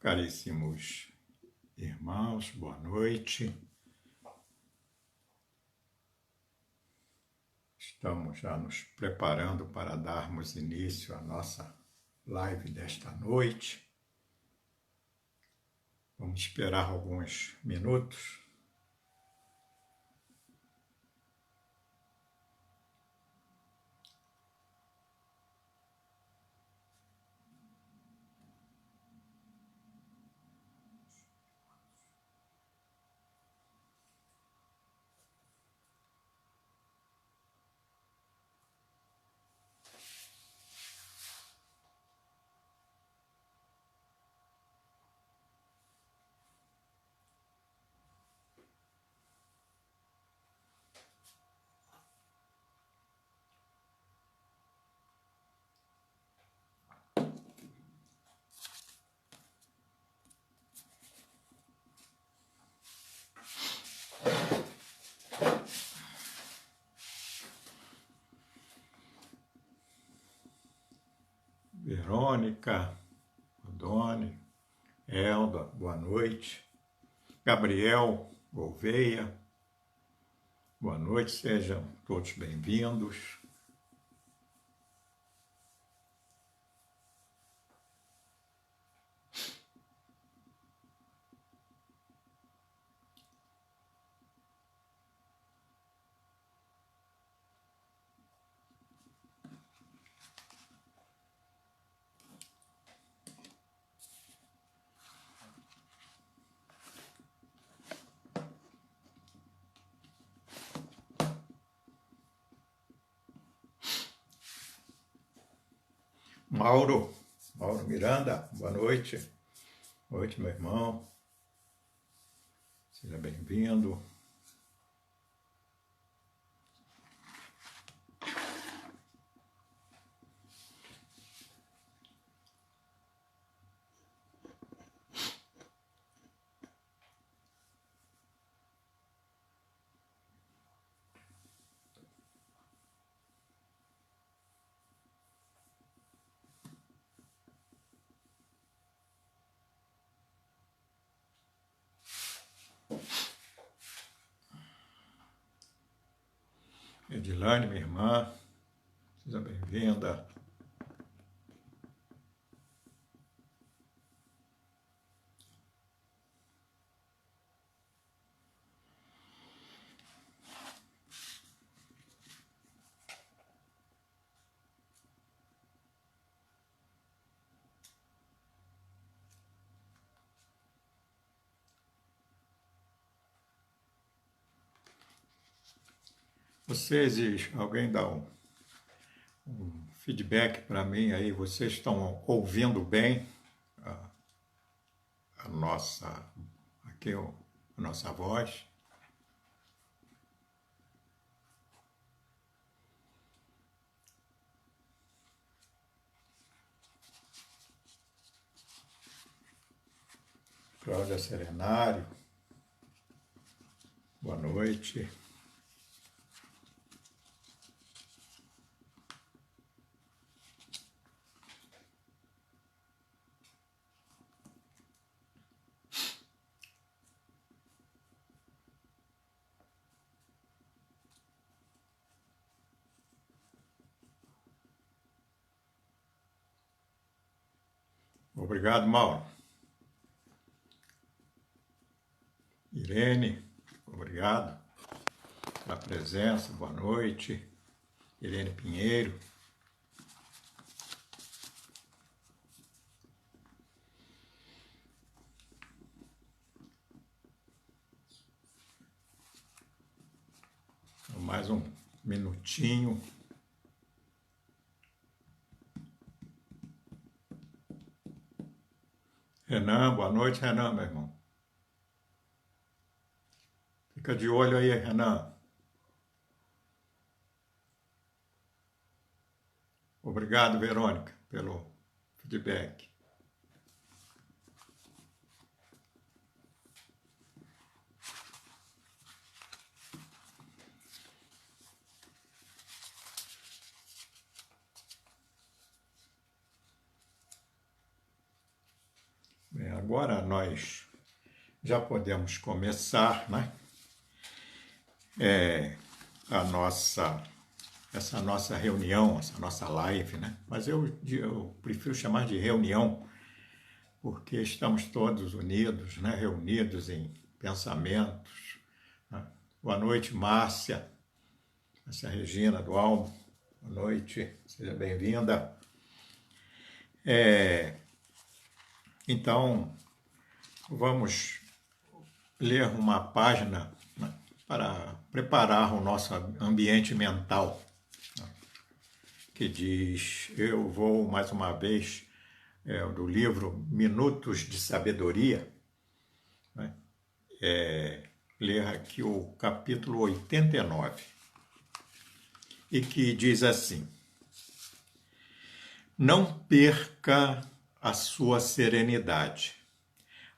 Caríssimos irmãos, boa noite. Estamos já nos preparando para darmos início à nossa live desta noite. Vamos esperar alguns minutos. Verônica, Doni, Elda, boa noite. Gabriel Gouveia, boa noite, sejam todos bem-vindos. Mauro Miranda, boa noite. Boa noite, meu irmão. Seja bem-vindo. Edilane, minha irmã, seja bem-vinda. Vocês, alguém dá um feedback para mim aí, vocês estão ouvindo bem a nossa, aqui a nossa voz? Cláudia Serenário, boa noite. Obrigado, Mauro. Irene, obrigado pela presença, boa noite. Irene Pinheiro. Mais um minutinho. Renan, boa noite, Renan, meu irmão. Fica de olho aí, Renan. Obrigado, Verônica, pelo feedback. Agora nós já podemos começar, né? Essa nossa reunião, essa nossa live, né? Mas eu prefiro chamar de reunião, porque estamos todos unidos, né? Reunidos em pensamentos, né? Boa noite, Márcia Regina do Almo. Boa noite, seja bem-vinda. Então, vamos ler uma página, né, para preparar o nosso ambiente mental, né, que diz, eu vou mais uma vez, do livro Minutos de Sabedoria, né, ler aqui o capítulo 89, e que diz assim: não perca a sua serenidade.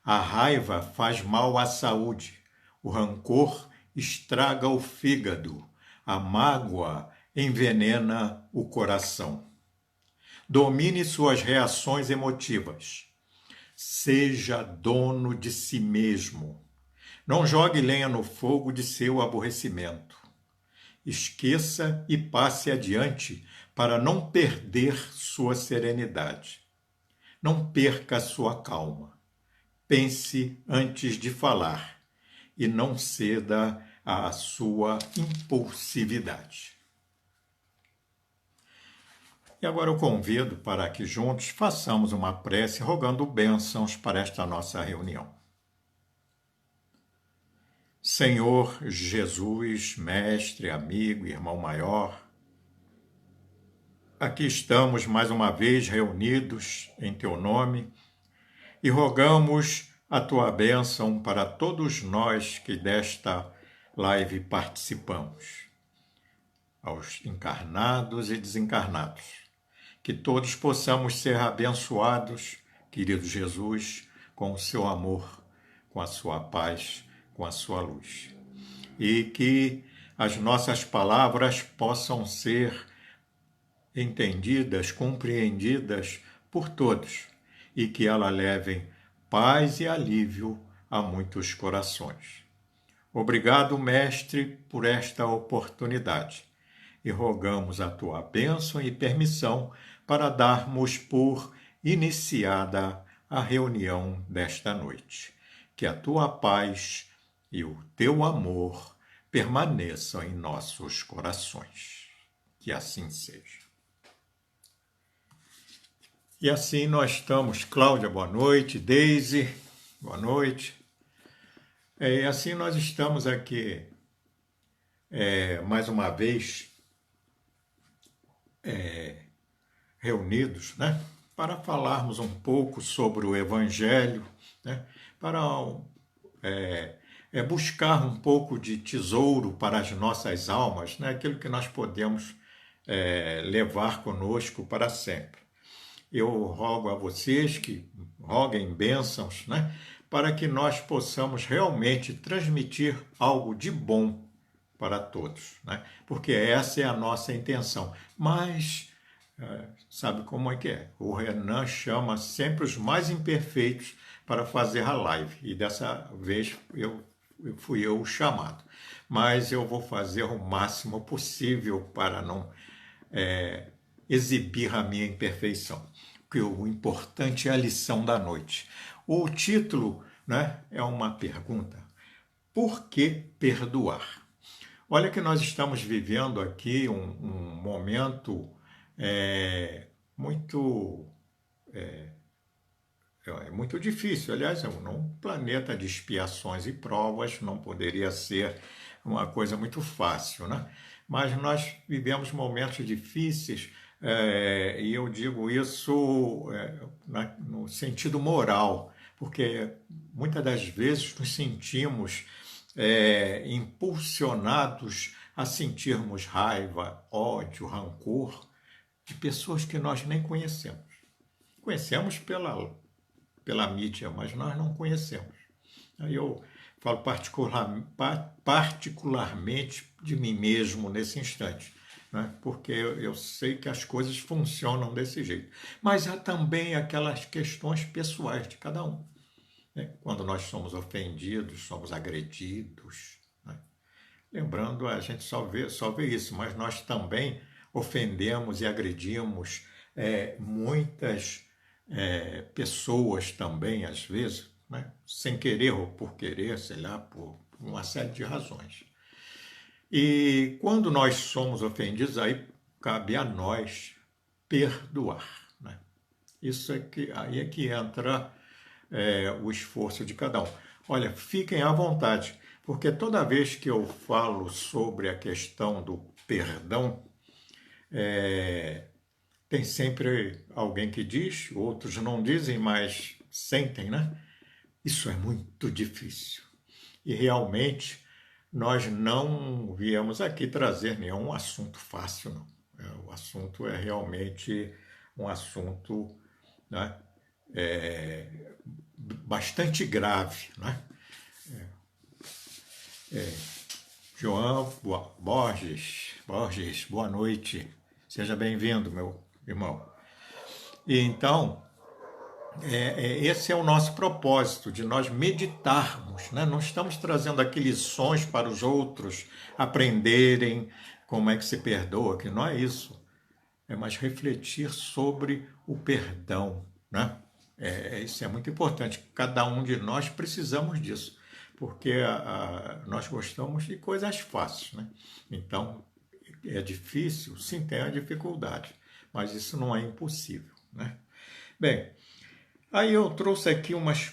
A raiva faz mal à saúde, o rancor estraga o fígado, a mágoa envenena o coração. Domine suas reações emotivas. Seja dono de si mesmo. Não jogue lenha no fogo de seu aborrecimento. Esqueça e passe adiante para não perder sua serenidade. Não perca sua calma. Pense antes de falar e não ceda à sua impulsividade. E agora eu convido para que juntos façamos uma prece rogando bênçãos para esta nossa reunião. Senhor Jesus, mestre, amigo, irmão maior, aqui estamos mais uma vez reunidos em teu nome e rogamos a tua bênção para todos nós que desta live participamos, aos encarnados e desencarnados, que todos possamos ser abençoados, querido Jesus, com o seu amor, com a sua paz, com a sua luz. E que as nossas palavras possam ser entendidas, compreendidas por todos, e que elas levem paz e alívio a muitos corações. Obrigado, Mestre, por esta oportunidade, e rogamos a tua bênção e permissão para darmos por iniciada a reunião desta noite. Que a tua paz e o teu amor permaneçam em nossos corações. Que assim seja. E assim nós estamos. Cláudia, boa noite. Deise, boa noite. E assim nós estamos aqui mais uma vez reunidos, né, para falarmos um pouco sobre o Evangelho, né, para buscar um pouco de tesouro para as nossas almas, né, aquilo que nós podemos levar conosco para sempre. Eu rogo a vocês que roguem bênçãos, né, para que nós possamos realmente transmitir algo de bom para todos, né, porque essa é a nossa intenção. Mas sabe como é que é? O Renan chama sempre os mais imperfeitos para fazer a live, e dessa vez fui eu o chamado. Mas eu vou fazer o máximo possível para não exibir a minha imperfeição, porque o importante é a lição da noite. O título, né, é uma pergunta: por que perdoar? Olha que nós estamos vivendo aqui um momento muito difícil. Aliás, um planeta de expiações e provas não poderia ser uma coisa muito fácil, né? Mas nós vivemos momentos difíceis, e eu digo isso no sentido moral, porque muitas das vezes nos sentimos impulsionados a sentirmos raiva, ódio, rancor de pessoas que nós nem conhecemos. Conhecemos pela mídia, mas nós não conhecemos. Aí eu falo particularmente de mim mesmo nesse instante, né? Porque eu sei que as coisas funcionam desse jeito. Mas há também aquelas questões pessoais de cada um. né? Quando nós somos ofendidos, somos agredidos, né? Lembrando, a gente só vê isso, mas nós também ofendemos e agredimos muitas pessoas também, às vezes, né? Sem querer ou por querer, sei lá, por uma série de razões. E quando nós somos ofendidos, aí cabe a nós perdoar, né? Aí é que entra o esforço de cada um. Olha, fiquem à vontade, porque toda vez que eu falo sobre a questão do perdão, tem sempre alguém que diz, outros não dizem, mas sentem, né? Isso é muito difícil. E realmente nós não viemos aqui trazer nenhum assunto fácil, não. O assunto é realmente um assunto, né, bastante grave, né? João Borges, boa noite. Seja bem-vindo, meu irmão. E então, esse é o nosso propósito, de nós meditarmos, né? Não estamos trazendo aqui lições para os outros aprenderem como é que se perdoa, que não é isso. É mais refletir sobre o perdão, né? Isso é muito importante. Cada um de nós precisamos disso, porque nós gostamos de coisas fáceis, né? Então, é difícil, sim, tem a dificuldade, mas isso não é impossível, né? Bem, aí eu trouxe aqui umas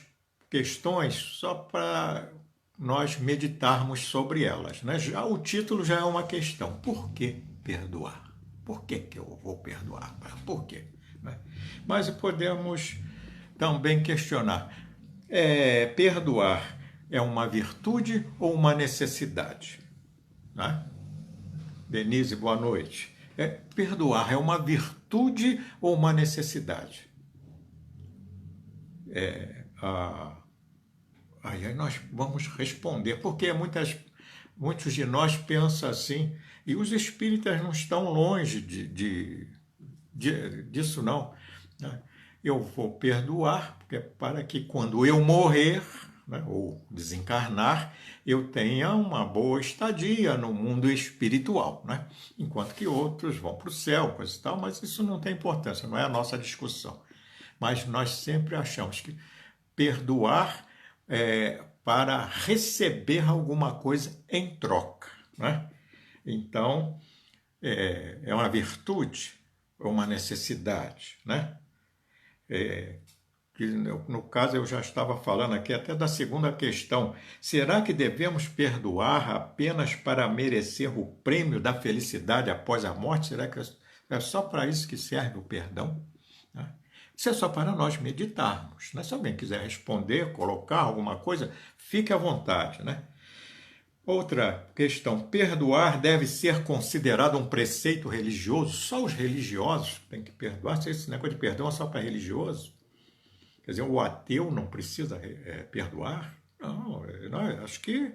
questões só para nós meditarmos sobre elas, né? O título já é uma questão. Por que perdoar? Por que eu vou perdoar? Por quê? Né? Mas podemos também questionar. Perdoar é uma virtude ou uma necessidade? Né? Denise, boa noite. Perdoar é uma virtude ou uma necessidade? Aí nós vamos responder, porque muitos de nós pensam assim, e os espíritas não estão longe disso não, né? Eu vou perdoar, porque para que quando eu morrer, né, ou desencarnar, eu tenha uma boa estadia no mundo espiritual, né? Enquanto que outros vão para o céu, coisa e tal, mas isso não tem importância, não é a nossa discussão. Mas nós sempre achamos que perdoar para receber alguma coisa em troca, né? Então, é uma virtude ou uma necessidade, né? Que no caso eu já estava falando aqui até da segunda questão. Será que devemos perdoar apenas para merecer o prêmio da felicidade após a morte? Será que é só para isso que serve o perdão? Isso é só para nós meditarmos, né? Se alguém quiser responder, colocar alguma coisa, fique à vontade, né? Outra questão, perdoar deve ser considerado um preceito religioso? Só os religiosos têm que perdoar? Se esse negócio de perdão é só para religioso? Quer dizer, o ateu não precisa perdoar? Não, acho que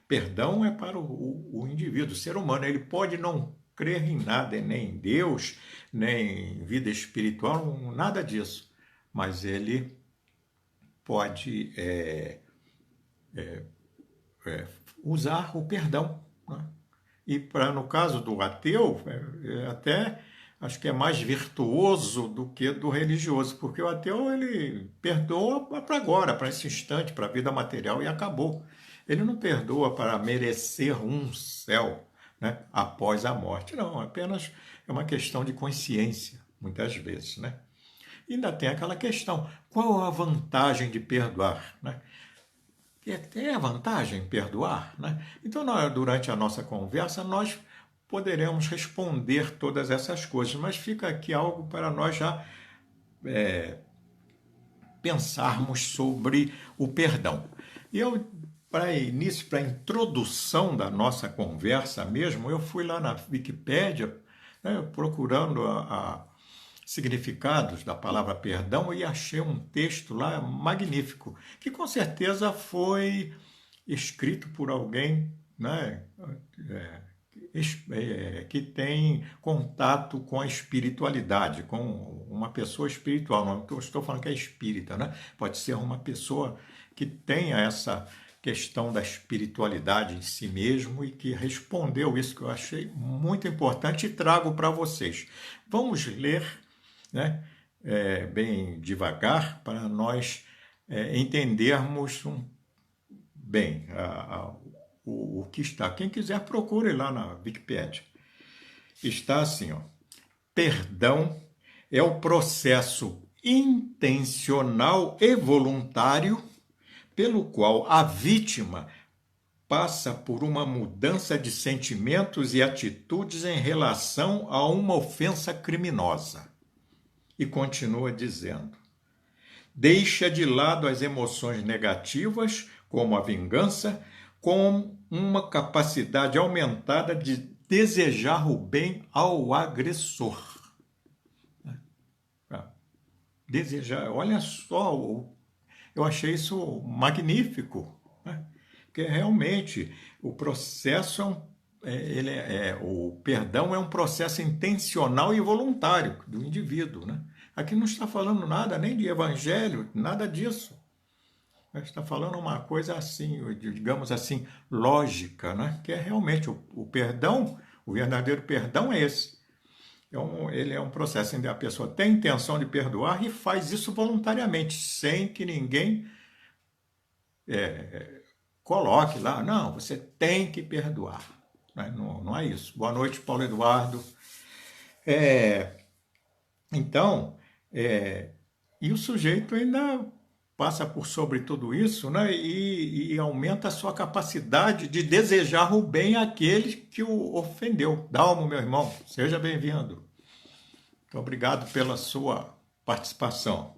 perdão é para o indivíduo, o ser humano. Ele pode não crer em nada, nem em Deus, nem em vida espiritual, nada disso. Mas ele pode usar o perdão, né? E no caso do ateu, até acho que é mais virtuoso do que do religioso, porque o ateu ele perdoa para agora, para esse instante, para a vida material e acabou. Ele não perdoa para merecer um céu, né, após a morte. Não, apenas é uma questão de consciência, muitas vezes, né? E ainda tem aquela questão, qual a vantagem de perdoar, né? Tem a vantagem perdoar, né? Então, durante a nossa conversa, nós poderemos responder todas essas coisas, mas fica aqui algo para nós já pensarmos sobre o perdão. E eu, para início, para introdução da nossa conversa mesmo, eu fui lá na Wikipédia, né, procurando significados da palavra perdão e achei um texto lá magnífico, que com certeza foi escrito por alguém, né, que tem contato com a espiritualidade, com uma pessoa espiritual. Não é que eu estou falando que é espírita, né? Pode ser uma pessoa que tenha essa questão da espiritualidade em si mesmo e que respondeu isso, que eu achei muito importante e trago para vocês. Vamos ler, né, bem devagar para nós entendermos bem o que está. Quem quiser, procure lá na Wikipédia. Está assim, ó. Perdão é o processo intencional e voluntário pelo qual a vítima passa por uma mudança de sentimentos e atitudes em relação a uma ofensa criminosa. E continua dizendo: deixa de lado as emoções negativas, como a vingança, com uma capacidade aumentada de desejar o bem ao agressor. Desejar, olha só, eu achei isso magnífico, né? Porque realmente o processo o perdão é um processo intencional e voluntário do indivíduo, né? Aqui não está falando nada nem de evangelho, nada disso. Está falando uma coisa assim, digamos assim, lógica, né? Que é realmente o perdão, o verdadeiro perdão é esse. Ele é um processo em que a pessoa tem intenção de perdoar e faz isso voluntariamente, sem que ninguém coloque lá, não, você tem que perdoar. Não é isso. Boa noite, Paulo Eduardo. Então, e o sujeito ainda passa por sobre tudo isso, né, e aumenta a sua capacidade de desejar o bem àquele que o ofendeu. Dalmo, meu irmão, seja bem-vindo. Muito obrigado pela sua participação.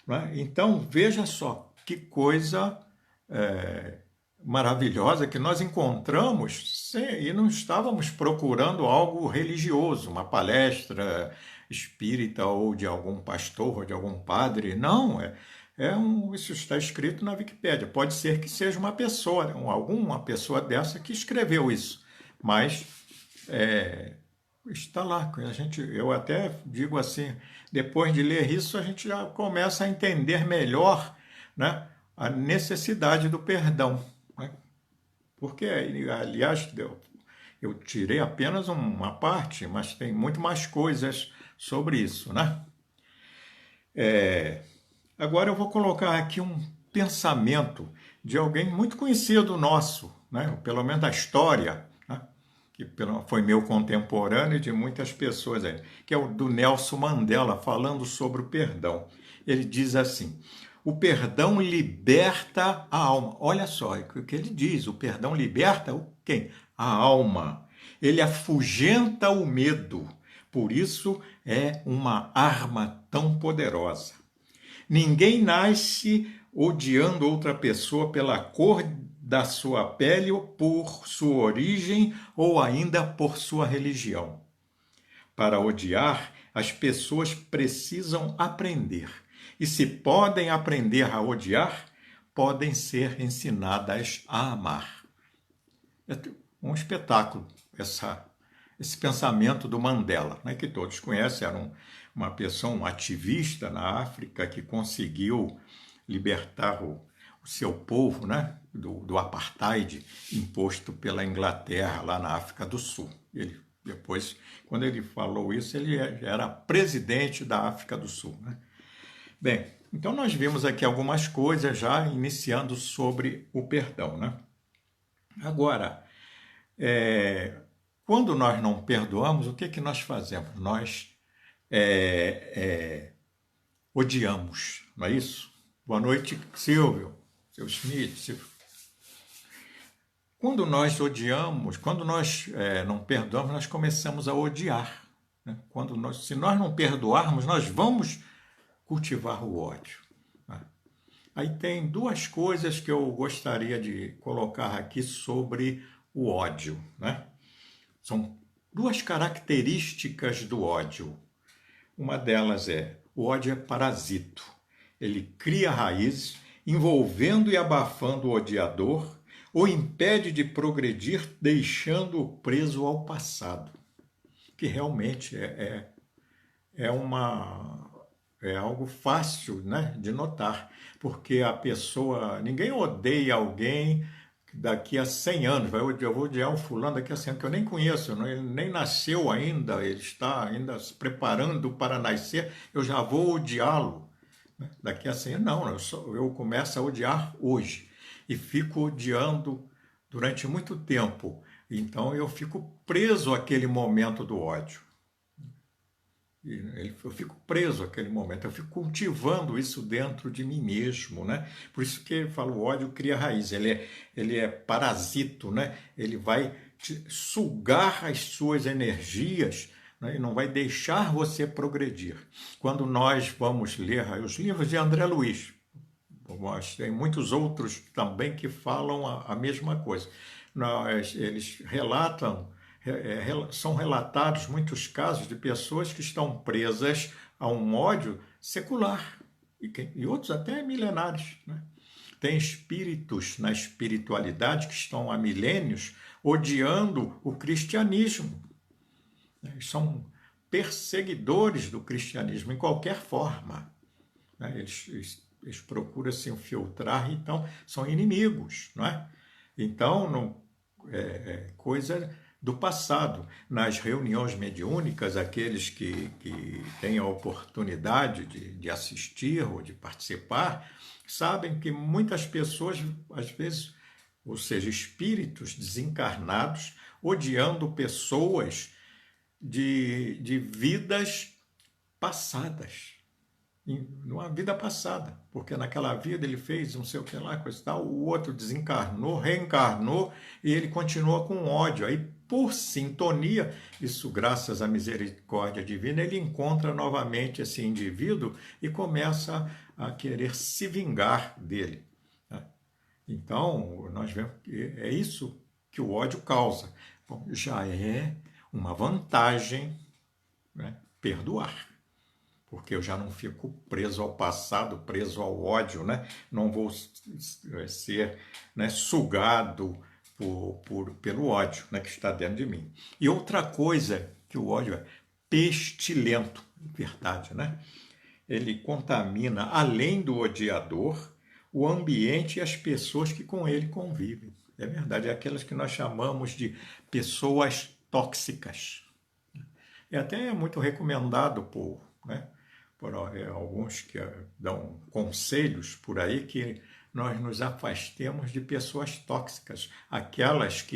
Né? Então, veja só que coisa maravilhosa que nós encontramos e não estávamos procurando algo religioso, uma palestra espírita ou de algum pastor ou de algum padre. Não, isso está escrito na Wikipédia. Pode ser que seja uma pessoa, alguma pessoa dessa que escreveu isso, mas está lá. Eu até digo assim, depois de ler isso, a gente já começa a entender melhor, né, a necessidade do perdão. Né? Porque, aliás, eu tirei apenas uma parte, mas tem muito mais coisas sobre isso, né? Agora eu vou colocar aqui um pensamento de alguém muito conhecido nosso, né? Pelo menos da história, né? Que foi meu contemporâneo e de muitas pessoas aí, que é o do Nelson Mandela, falando sobre o perdão. Ele diz assim: o perdão liberta a alma. Olha só o que ele diz, o perdão liberta quem? A alma. Ele afugenta o medo, por isso é uma arma tão poderosa. Ninguém nasce odiando outra pessoa pela cor da sua pele ou por sua origem ou ainda por sua religião. Para odiar, as pessoas precisam aprender. E se podem aprender a odiar, podem ser ensinadas a amar. É um espetáculo esse pensamento do Mandela, né, que todos conhecem. Era uma pessoa, um ativista na África que conseguiu libertar o seu povo, né, do apartheid imposto pela Inglaterra lá na África do Sul. Depois, quando ele falou isso, ele era presidente da África do Sul, né? Bem, então nós vimos aqui algumas coisas já iniciando sobre o perdão, né? Agora, quando nós não perdoamos, o que nós fazemos? Nós odiamos, não é isso? Boa noite, Silvio, seu Schmidt. Quando nós odiamos, quando nós não perdoamos, nós começamos a odiar. Né? Se nós não perdoarmos, nós vamos cultivar o ódio. Né? Aí tem duas coisas que eu gostaria de colocar aqui sobre o ódio. Né? São duas características do ódio. Uma delas o ódio é parasito. Ele cria raízes, envolvendo e abafando o odiador, o impede de progredir, deixando-o preso ao passado, que realmente é algo fácil, né, de notar, porque a pessoa, ninguém odeia alguém daqui a 100 anos, eu vou odiar o fulano daqui a 100 anos, que eu nem conheço, ele nem nasceu ainda, ele está ainda se preparando para nascer, eu já vou odiá-lo, né? Daqui a 100 anos, não, eu começo a odiar hoje, e fico odiando durante muito tempo, então eu fico preso àquele momento do ódio. Eu fico preso àquele momento, eu fico cultivando isso dentro de mim mesmo, né? Por isso que eu falo, o ódio cria raiz, ele é parasito, né? Ele vai sugar as suas energias, né? E não vai deixar você progredir. Quando nós vamos ler os livros de André Luiz, tem muitos outros também que falam a mesma coisa. Eles relatam, são relatados muitos casos de pessoas que estão presas a um ódio secular e outros até milenares, né? Tem espíritos na espiritualidade que estão há milênios odiando o cristianismo, né? Eles são perseguidores do cristianismo em qualquer forma, né? Eles procuram se infiltrar, então são inimigos, não é? Então, não, coisa do passado. Nas reuniões mediúnicas, aqueles que têm a oportunidade de assistir ou de participar, sabem que muitas pessoas, às vezes, ou seja, espíritos desencarnados, odiando pessoas de vidas passadas, numa vida passada, porque naquela vida ele fez não sei o que lá, coisa e tal, o outro desencarnou, reencarnou e ele continua com ódio. Aí, por sintonia, isso graças à misericórdia divina, ele encontra novamente esse indivíduo e começa a querer se vingar dele, né? Então, nós vemos que é isso que o ódio causa. Bom, já é uma vantagem, né, perdoar, porque eu já não fico preso ao passado, preso ao ódio, né? Não vou ser, né, sugado pelo ódio, né, que está dentro de mim. E outra coisa que o ódio é pestilento, verdade, né? Ele contamina, além do odiador, o ambiente e as pessoas que com ele convivem. É verdade, é aquelas que nós chamamos de pessoas tóxicas. É até muito recomendado por alguns que dão conselhos por aí que nós nos afastemos de pessoas tóxicas, aquelas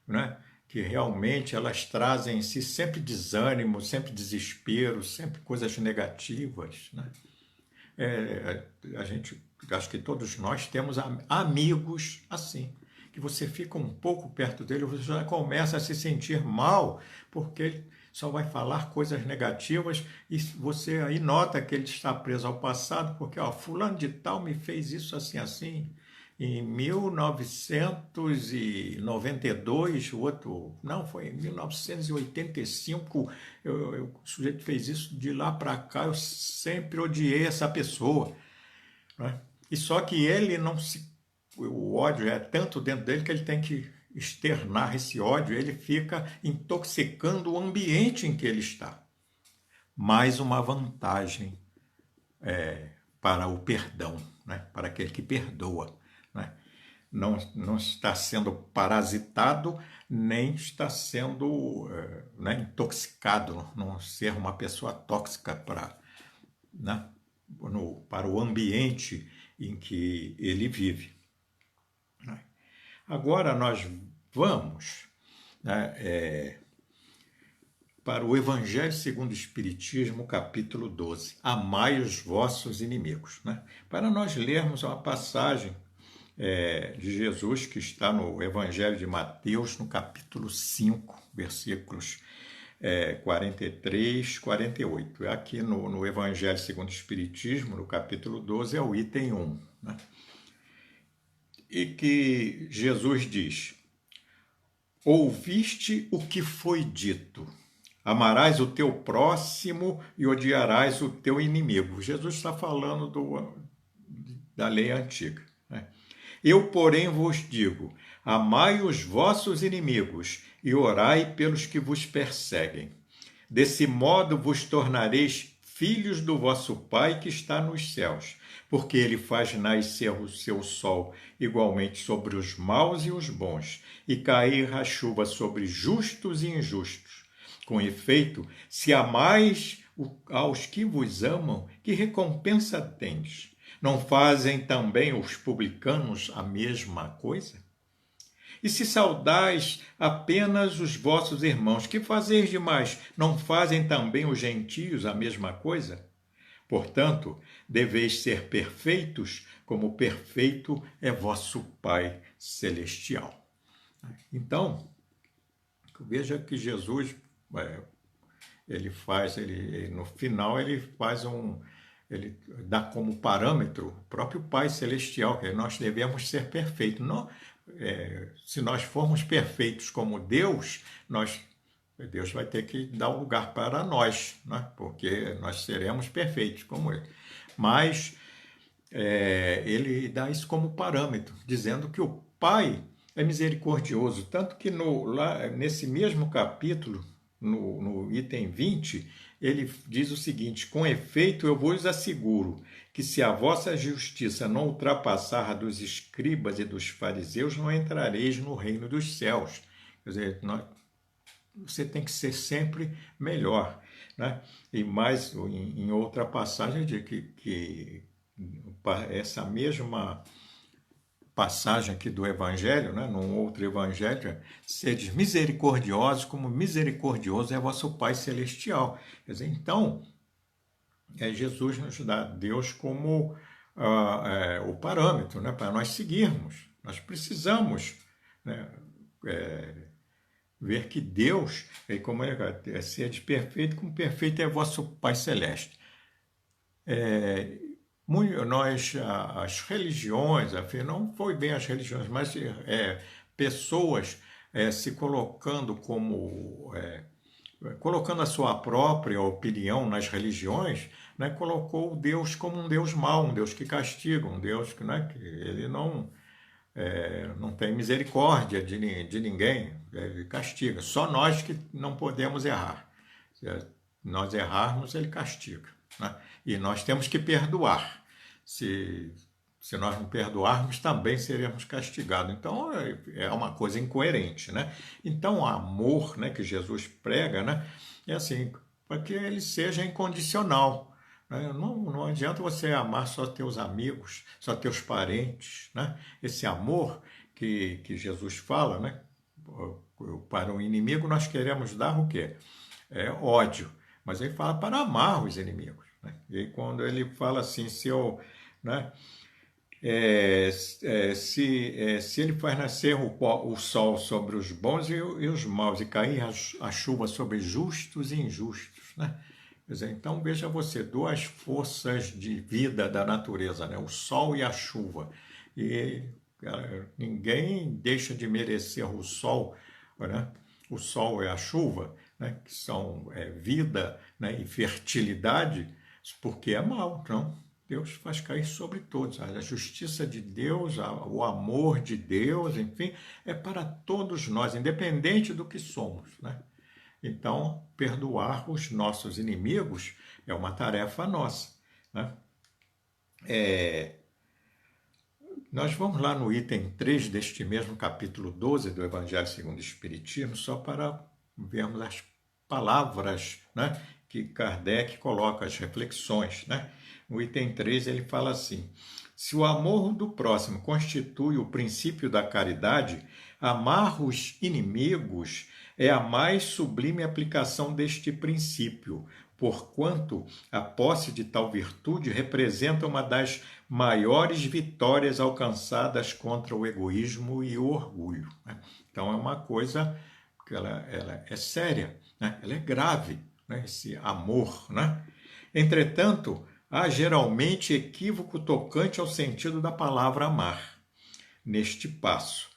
né, que realmente elas trazem em si sempre desânimo, sempre desespero, sempre coisas negativas, né? Acho que todos nós temos amigos assim, que você fica um pouco perto dele, você já começa a se sentir mal, porque ele só vai falar coisas negativas e você aí nota que ele está preso ao passado, porque fulano de tal me fez isso assim, assim, em 1992, o outro, não, foi em 1985, o sujeito fez isso, de lá para cá eu sempre odiei essa pessoa, né? E só que ele não se... O ódio é tanto dentro dele que ele tem que externar esse ódio, ele fica intoxicando o ambiente em que ele está. Mais uma vantagem para o perdão, né? Para aquele que perdoa, né? Não está sendo parasitado, nem está sendo né, intoxicado, não ser uma pessoa tóxica né, para o ambiente em que ele vive. Agora nós vamos, né, para o Evangelho segundo o Espiritismo, capítulo 12. Amai os vossos inimigos, né? Para nós lermos uma passagem de Jesus que está no Evangelho de Mateus, no capítulo 5, versículos 43, 48. Aqui no Evangelho segundo o Espiritismo, no capítulo 12, é o item 1, né? E que Jesus diz: ouviste o que foi dito, amarás o teu próximo e odiarás o teu inimigo. Jesus está falando da lei antiga, né? Eu, porém, vos digo: amai os vossos inimigos e orai pelos que vos perseguem. Desse modo vos tornareis filhos do vosso Pai que está nos céus, porque ele faz nascer o seu sol igualmente sobre os maus e os bons, e cair a chuva sobre justos e injustos. Com efeito, se amais aos que vos amam, que recompensa tendes? Não fazem também os publicanos a mesma coisa? E se saudais apenas os vossos irmãos, que fazeis demais? Não fazem também os gentios a mesma coisa? Portanto, deveis ser perfeitos, como perfeito é vosso Pai Celestial. Então, veja que Jesus, no final ele faz ele dá como parâmetro o próprio Pai Celestial, que nós devemos ser perfeitos. Não, se nós formos perfeitos como Deus, Deus vai ter que dar um lugar para nós, né? Porque nós seremos perfeitos como Ele. Mas ele dá isso como parâmetro, dizendo que o Pai é misericordioso, tanto que lá, nesse mesmo capítulo, no item 20, ele diz o seguinte: com efeito eu vos asseguro que se a vossa justiça não ultrapassar a dos escribas e dos fariseus, não entrareis no reino dos céus. Quer dizer, você tem que ser sempre melhor, né? E mais, em outra passagem, de que essa mesma passagem aqui do Evangelho, né, num outro Evangelho, sede misericordiosos, como misericordioso é vosso Pai Celestial. Quer dizer, então, Jesus nos dá Deus como o parâmetro, né, para nós seguirmos. Nós precisamos, né, ver que Deus, como sede perfeito, como perfeito é vosso Pai Celeste. As religiões, não foi bem as religiões, mas pessoas se colocando colocando a sua própria opinião nas religiões, né, colocou Deus como um Deus mau, um Deus que castiga, um Deus que ele não tem misericórdia de ninguém, ele castiga. Só nós que não podemos errar. Se nós errarmos, ele castiga, né? E nós temos que perdoar. Se nós não perdoarmos, também seremos castigados. Então, é uma coisa incoerente, né? Então, o amor, né, que Jesus prega, né, é assim, para que ele seja incondicional. Né? Não adianta você amar só teus amigos, só teus parentes, né? Esse amor que Jesus fala, né, para o inimigo nós queremos dar o quê? Ódio. Mas ele fala para amar os inimigos. Né? E quando ele fala assim, se ele faz nascer o sol sobre os bons e os maus, e cair a chuva sobre justos e injustos, né? Quer dizer, então veja você, duas forças de vida da natureza, né? O sol e a chuva. E ninguém deixa de merecer o sol, né? O sol e a chuva, né? Que são vida, né? E fertilidade, porque é mal, então Deus faz cair sobre todos. A justiça de Deus, o amor de Deus, enfim, é para todos nós, independente do que somos, né? Então, perdoar os nossos inimigos é uma tarefa nossa, né? Nós vamos lá no item 3 deste mesmo capítulo 12 do Evangelho segundo o Espiritismo, só para vermos as palavras, né, que Kardec coloca, as reflexões, né? No item 3 ele fala assim: se o amor do próximo constitui o princípio da caridade, amar os inimigos é a mais sublime aplicação deste princípio, porquanto a posse de tal virtude representa uma das maiores vitórias alcançadas contra o egoísmo e o orgulho. Então é uma coisa que ela é séria, né? Ela é grave, né? Esse amor, né? Entretanto, há geralmente equívoco tocante ao sentido da palavra amar neste passo.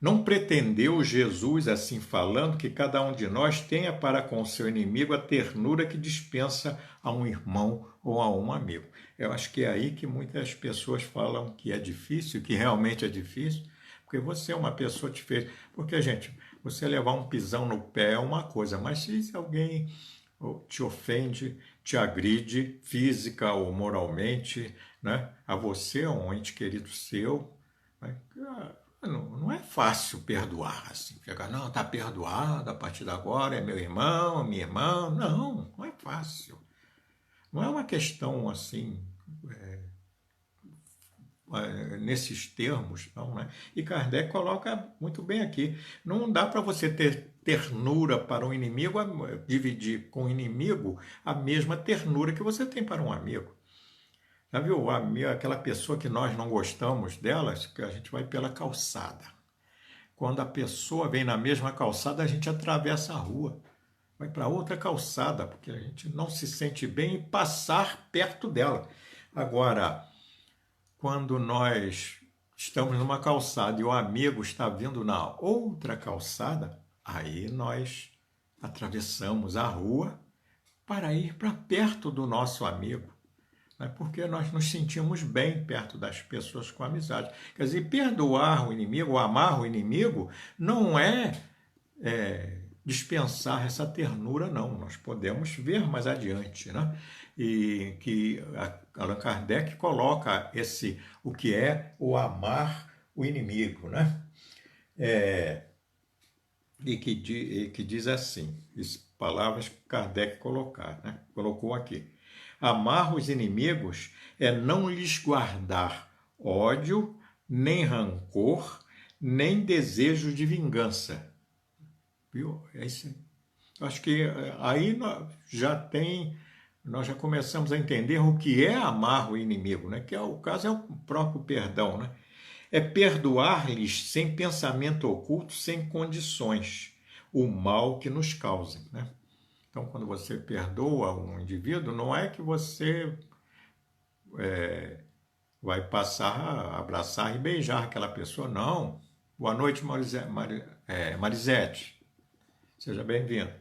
Não pretendeu Jesus, assim falando, que cada um de nós tenha para com seu inimigo a ternura que dispensa a um irmão ou a um amigo. Eu acho que é aí que muitas pessoas falam que é difícil, que realmente é difícil, porque você é uma pessoa diferente. Porque, gente, você levar um pisão no pé é uma coisa, mas se alguém te ofende, te agride física ou moralmente, né, a você, a um ente querido seu, né, não é fácil perdoar assim. Chegar, não, está perdoado, a partir de agora é meu irmão, minha irmã. Não é fácil. Não é uma questão assim, nesses termos, não, né? E Kardec coloca muito bem aqui. Não dá para você ter ternura para um inimigo, dividir com o inimigo a mesma ternura que você tem para um amigo. Já viu aquela pessoa que nós não gostamos delas, que a gente vai pela calçada. Quando a pessoa vem na mesma calçada, a gente atravessa a rua. Vai para outra calçada, porque a gente não se sente bem em passar perto dela. Agora, quando nós estamos numa calçada e o amigo está vindo na outra calçada, aí nós atravessamos a rua para ir para perto do nosso amigo, né? Porque nós nos sentimos bem perto das pessoas com amizade. Quer dizer, perdoar o inimigo, ou amar o inimigo, não é dispensar essa ternura, não. Nós podemos ver mais adiante, né? E que Allan Kardec coloca o que é o amar o inimigo, né? E que diz assim, palavras que Kardec colocou aqui. Amar os inimigos é não lhes guardar ódio, nem rancor, nem desejo de vingança. Viu? É isso aí. Acho que aí nós já começamos a entender o que é amar o inimigo, né? Que o caso é o próprio perdão, né? É perdoar-lhes sem pensamento oculto, sem condições, o mal que nos causem, né? Então, quando você perdoa um indivíduo, não é que você vai passar a abraçar e beijar aquela pessoa, não. Boa noite, Marisete. Seja bem-vindo.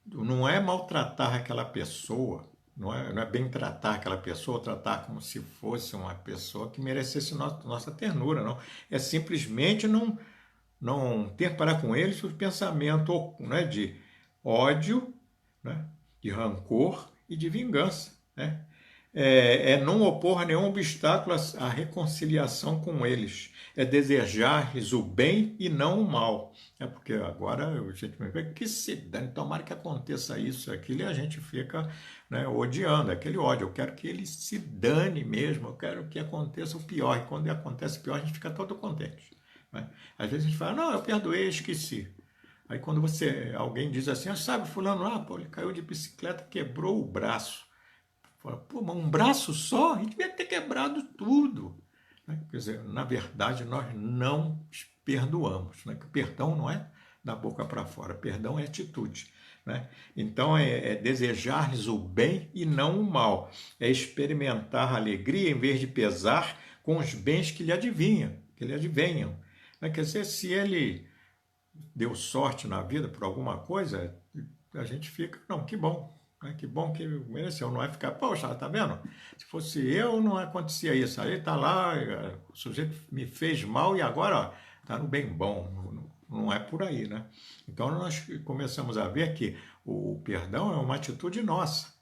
Não é maltratar aquela pessoa, não é bem tratar aquela pessoa, tratar como se fosse uma pessoa que merecesse nossa ternura, não. É simplesmente não ter para com eles o pensamento, né, de ódio, né, de rancor e de vingança, né? Não opor nenhum obstáculo à reconciliação com eles. É desejar-lhes o bem e não o mal. Porque agora a gente me vê que se dane, tomara que aconteça isso, aquilo, e a gente fica, né, odiando, aquele ódio. Eu quero que ele se dane mesmo, eu quero que aconteça o pior. E quando acontece o pior, a gente fica todo contente, né? Às vezes a gente fala, não, eu perdoei, esqueci. Aí quando alguém diz assim, sabe, fulano, ele caiu de bicicleta, quebrou o braço. Fala, pô, mas um braço só? A gente devia ter quebrado tudo, né? Quer dizer, na verdade, nós não perdoamos, né? Que o perdão não é da boca para fora, perdão é atitude, né? Então, é desejar-lhes o bem e não o mal. É experimentar alegria em vez de pesar com os bens que lhe advenham. Né? Quer dizer, se ele deu sorte na vida por alguma coisa, a gente fica, não, que bom. Que bom que mereceu, não é ficar, poxa, tá vendo? Se fosse eu, não acontecia isso. Aí tá lá, o sujeito me fez mal e agora tá no bem bom. Não é por aí, né? Então nós começamos a ver que o perdão é uma atitude nossa,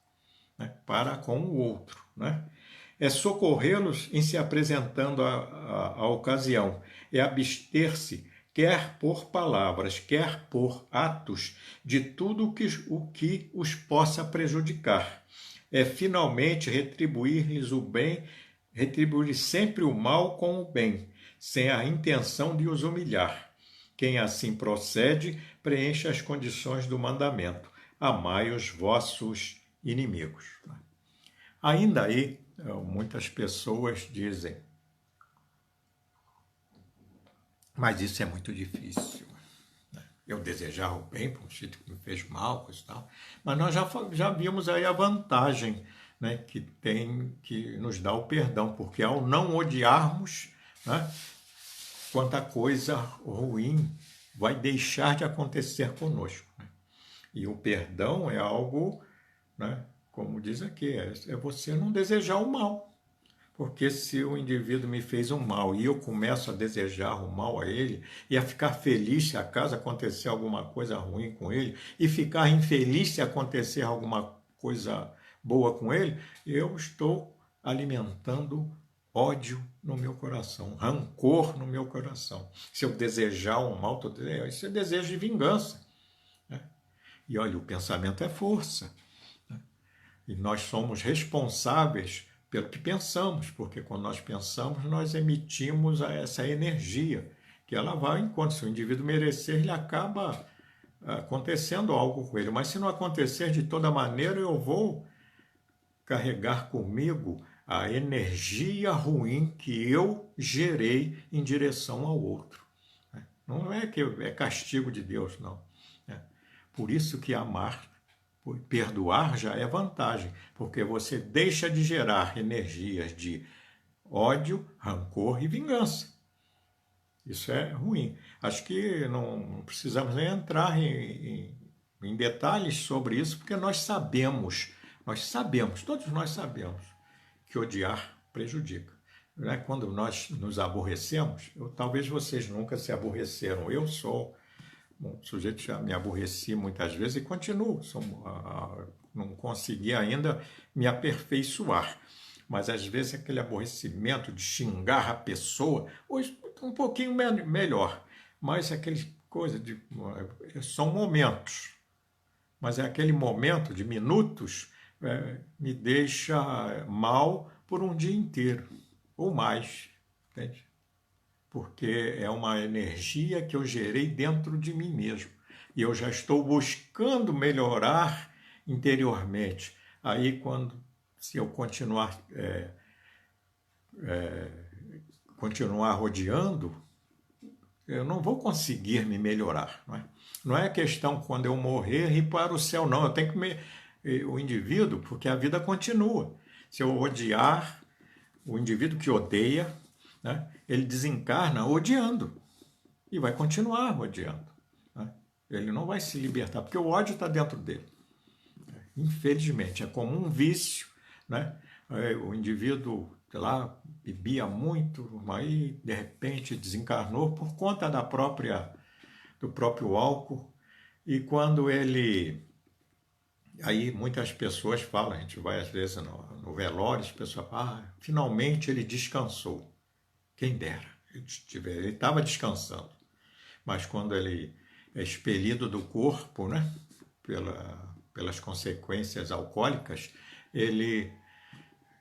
né, para com o outro, né? É socorrê-los em se apresentando à ocasião, é abster-se quer por palavras, quer por atos, de tudo o que os possa prejudicar. É finalmente retribuir-lhes o bem, retribuir sempre o mal com o bem, sem a intenção de os humilhar. Quem assim procede, preenche as condições do mandamento. Amai os vossos inimigos. Ainda aí, muitas pessoas dizem, mas isso é muito difícil, né? Eu desejar o bem para um sítio que me fez mal, coisa e tal. Mas nós já vimos aí a vantagem, né, que nos dá o perdão, porque ao não odiarmos, né, quanta coisa ruim vai deixar de acontecer conosco, né? E o perdão é algo, né, como diz aqui, é você não desejar o mal. Porque se o indivíduo me fez um mal e eu começo a desejar o mal a ele, e a ficar feliz se acaso acontecer alguma coisa ruim com ele, e ficar infeliz se acontecer alguma coisa boa com ele, eu estou alimentando ódio no meu coração, rancor no meu coração. Se eu desejar o mal, isso é desejo de vingança, né? E olha, o pensamento é força, né? E nós somos responsáveis pelo que pensamos, porque quando nós pensamos, nós emitimos essa energia, que ela vai, enquanto se o indivíduo merecer, ele acaba acontecendo algo com ele. Mas se não acontecer de toda maneira, eu vou carregar comigo a energia ruim que eu gerei em direção ao outro. Não é que é castigo de Deus, não. Por isso que amar, perdoar já é vantagem, porque você deixa de gerar energias de ódio, rancor e vingança. Isso é ruim. Acho que não precisamos nem entrar em detalhes sobre isso, porque nós sabemos, todos nós sabemos que odiar prejudica. Quando nós nos aborrecemos, talvez vocês nunca se aborreceram, eu sou um sujeito, já me aborreci muitas vezes e continuo, não consegui ainda me aperfeiçoar. Mas às vezes aquele aborrecimento de xingar a pessoa, hoje um pouquinho melhor, mas aquele coisa de. São momentos, mas é aquele momento de minutos me deixa mal por um dia inteiro, ou mais, entende? Porque é uma energia que eu gerei dentro de mim mesmo. E eu já estou buscando melhorar interiormente. Aí, se eu continuar rodeando, eu não vou conseguir me melhorar. Não é questão quando eu morrer ir para o céu, não. Eu tenho que o indivíduo, porque a vida continua. Se eu odiar, o indivíduo que odeia, né, ele desencarna odiando e vai continuar odiando, né? Ele não vai se libertar, porque o ódio está dentro dele. Infelizmente, é como um vício, né? O indivíduo, sei lá, bebia muito, aí de repente desencarnou por conta do próprio álcool. E quando ele. Aí muitas pessoas falam, a gente vai às vezes no velório, as pessoas falam, finalmente ele descansou. Quem dera, ele estava descansando. Mas quando ele é expelido do corpo, né, pelas consequências alcoólicas, ele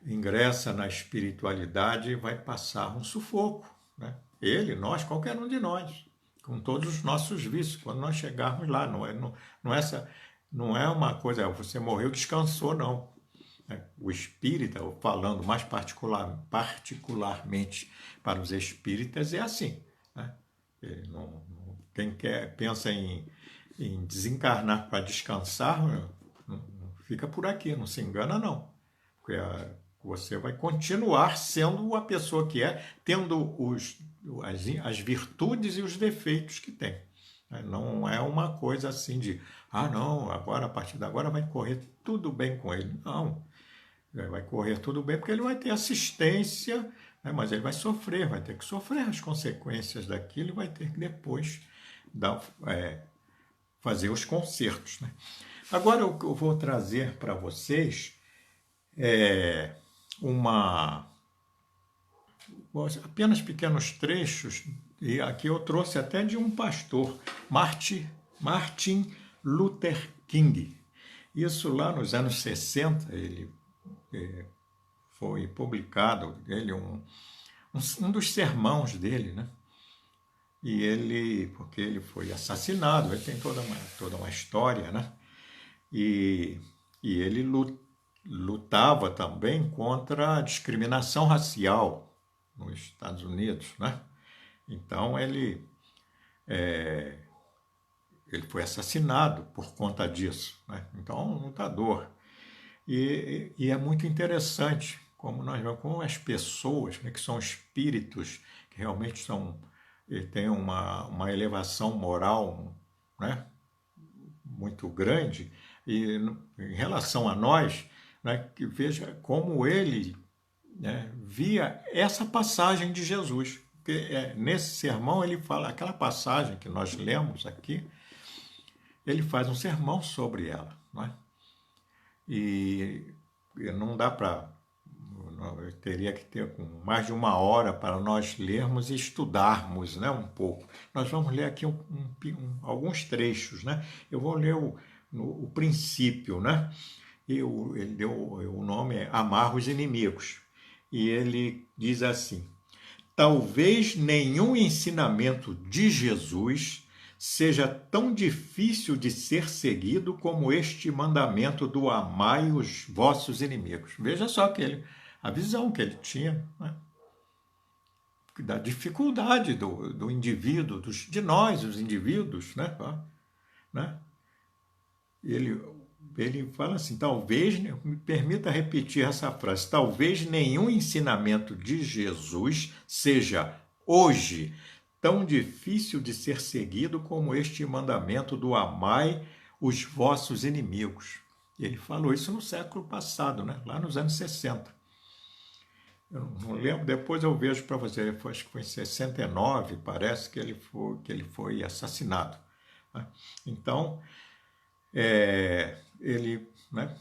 ingressa na espiritualidade e vai passar um sufoco, né? Ele, nós, qualquer um de nós, com todos os nossos vícios, quando nós chegarmos lá. Não é uma coisa, você morreu, descansou, não. O espírita, falando mais particularmente para os espíritas, é assim, né? Quem pensa em desencarnar para descansar, não fica por aqui, não se engana, não. Porque você vai continuar sendo a pessoa que é, tendo as virtudes e os defeitos que tem. Não é uma coisa assim de, não, agora, a partir de agora vai correr tudo bem com ele. Não, vai correr tudo bem porque ele vai ter assistência, né, mas ele vai ter que sofrer as consequências daquilo e vai ter que depois fazer os consertos, né? Agora o que eu vou trazer para vocês é apenas pequenos trechos, e aqui eu trouxe até de um pastor, Martin Luther King. Isso lá nos anos 60, ele foi publicado, um dos sermãos dele, né? E porque ele foi assassinado, ele tem toda uma história, né? E ele lutava também contra a discriminação racial nos Estados Unidos, né? Então ele foi assassinado por conta disso, né? Então, um lutador. E é muito interessante como nós vemos como as pessoas, né, que são espíritos, que realmente são ele tem uma elevação moral, né, muito grande, e em relação a nós, né, que veja como ele, né, via essa passagem de Jesus. Porque, nesse sermão ele fala, aquela passagem que nós lemos aqui, ele faz um sermão sobre ela, né? E não dá para, teria que ter mais de uma hora para nós lermos e estudarmos, né, um pouco. Nós vamos ler aqui alguns trechos, né? Eu vou ler o princípio, né? Ele deu o nome Amar os Inimigos. E ele diz assim: talvez nenhum ensinamento de Jesus seja tão difícil de ser seguido como este mandamento do amai os vossos inimigos. Veja só a visão que ele tinha, né, da dificuldade do indivíduo, de nós, os indivíduos, né? Ele fala assim, talvez, me permita repetir essa frase, talvez nenhum ensinamento de Jesus seja hoje tão difícil de ser seguido como este mandamento do amai os vossos inimigos. Ele falou isso no século passado, né? Lá nos anos 60. Eu não lembro, depois eu vejo para você, acho que foi em 69, parece que ele foi assassinado, né? Então, ele, né,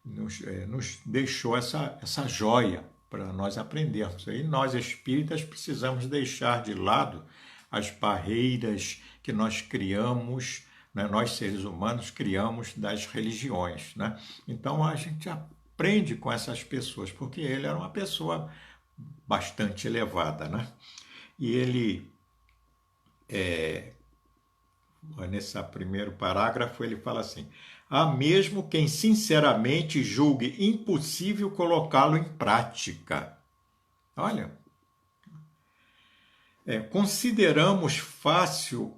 nos deixou essa joia para nós aprendermos. E nós, espíritas, precisamos deixar de lado as barreiras que nós criamos, né, nós, seres humanos, criamos das religiões, né? Então, a gente aprende com essas pessoas, porque ele era uma pessoa bastante elevada, né? E ele, nesse primeiro parágrafo, ele fala assim: há mesmo quem sinceramente julgue impossível colocá-lo em prática. Olha, consideramos fácil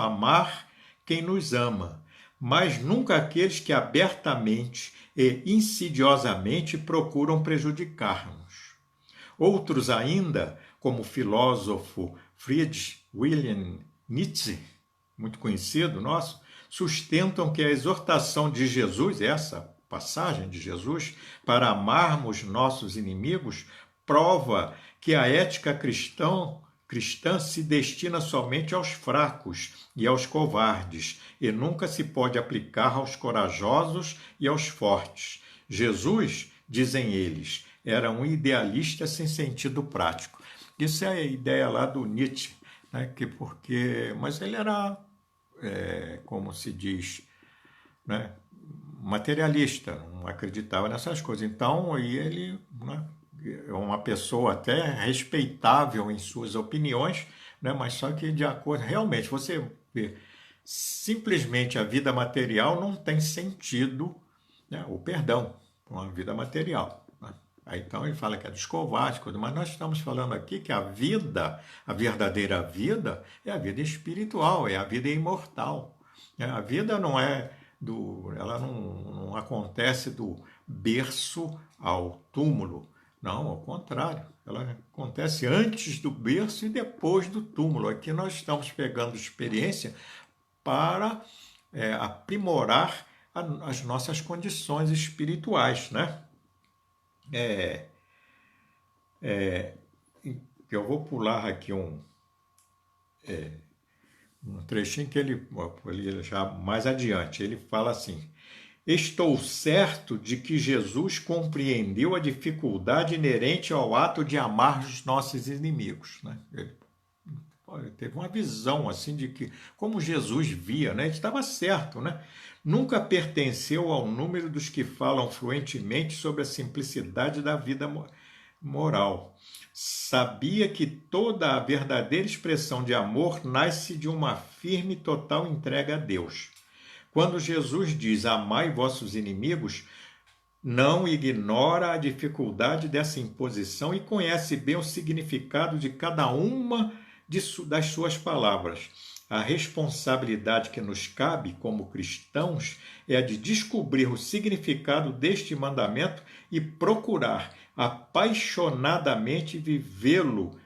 amar quem nos ama, mas nunca aqueles que abertamente e insidiosamente procuram prejudicar-nos. Outros ainda, como o filósofo Friedrich Wilhelm Nietzsche, muito conhecido nosso, sustentam que a exortação de Jesus, essa passagem de Jesus, para amarmos nossos inimigos, prova que a ética cristã se destina somente aos fracos e aos covardes, e nunca se pode aplicar aos corajosos e aos fortes. Jesus, dizem eles, era um idealista sem sentido prático. Isso é a ideia lá do Nietzsche, né? Mas ele era, como se diz, né, materialista, não acreditava nessas coisas. Então, ele, né, é uma pessoa até respeitável em suas opiniões, né, mas só que de acordo, realmente, você vê, simplesmente a vida material não tem sentido, né, o perdão com a vida material. Aí, então ele fala que é dos covardes, mas nós estamos falando aqui que a verdadeira vida, é a vida espiritual, é a vida imortal. A vida não é ela não acontece do berço ao túmulo. Não, ao contrário, ela acontece antes do berço e depois do túmulo. Aqui nós estamos pegando experiência para aprimorar as nossas condições espirituais, né? Eu vou pular aqui um trechinho que ele já mais adiante, ele fala assim: estou certo de que Jesus compreendeu a dificuldade inerente ao ato de amar os nossos inimigos, né? Ele teve uma visão assim de que, como Jesus via, né? Ele estava certo, né? Nunca pertenceu ao número dos que falam fluentemente sobre a simplicidade da vida moral. Sabia que toda a verdadeira expressão de amor nasce de uma firme e total entrega a Deus. Quando Jesus diz amai vossos inimigos, não ignora a dificuldade dessa imposição e conhece bem o significado de cada uma das suas palavras. A responsabilidade que nos cabe como cristãos é a de descobrir o significado deste mandamento e procurar apaixonadamente vivê-lo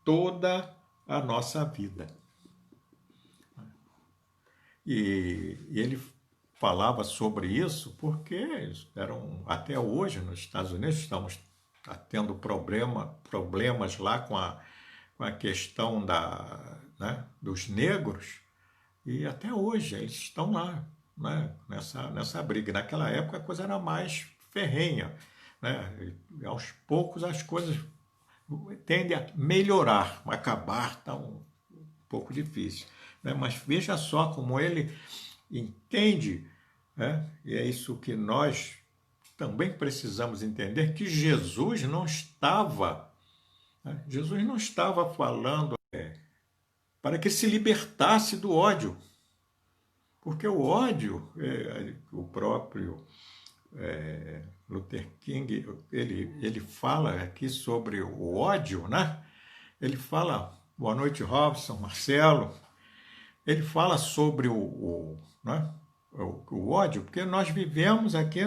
toda a nossa vida. E ele falava sobre isso porque até hoje nos Estados Unidos estamos tendo problemas lá com a questão né, dos negros, e até hoje eles estão lá, né, nessa briga. Naquela época a coisa era mais ferrenha, né? E aos poucos as coisas tendem a melhorar, acabar está um pouco difícil, né? Mas veja só como ele entende, né? E é isso que nós também precisamos entender, que Jesus não estava, né? Jesus não estava falando para que se libertasse do ódio, porque o ódio, o próprio Luther King, ele fala aqui sobre o ódio, né? Ele fala, boa noite Robson, Marcelo, ele fala sobre né? o ódio, porque nós vivemos aqui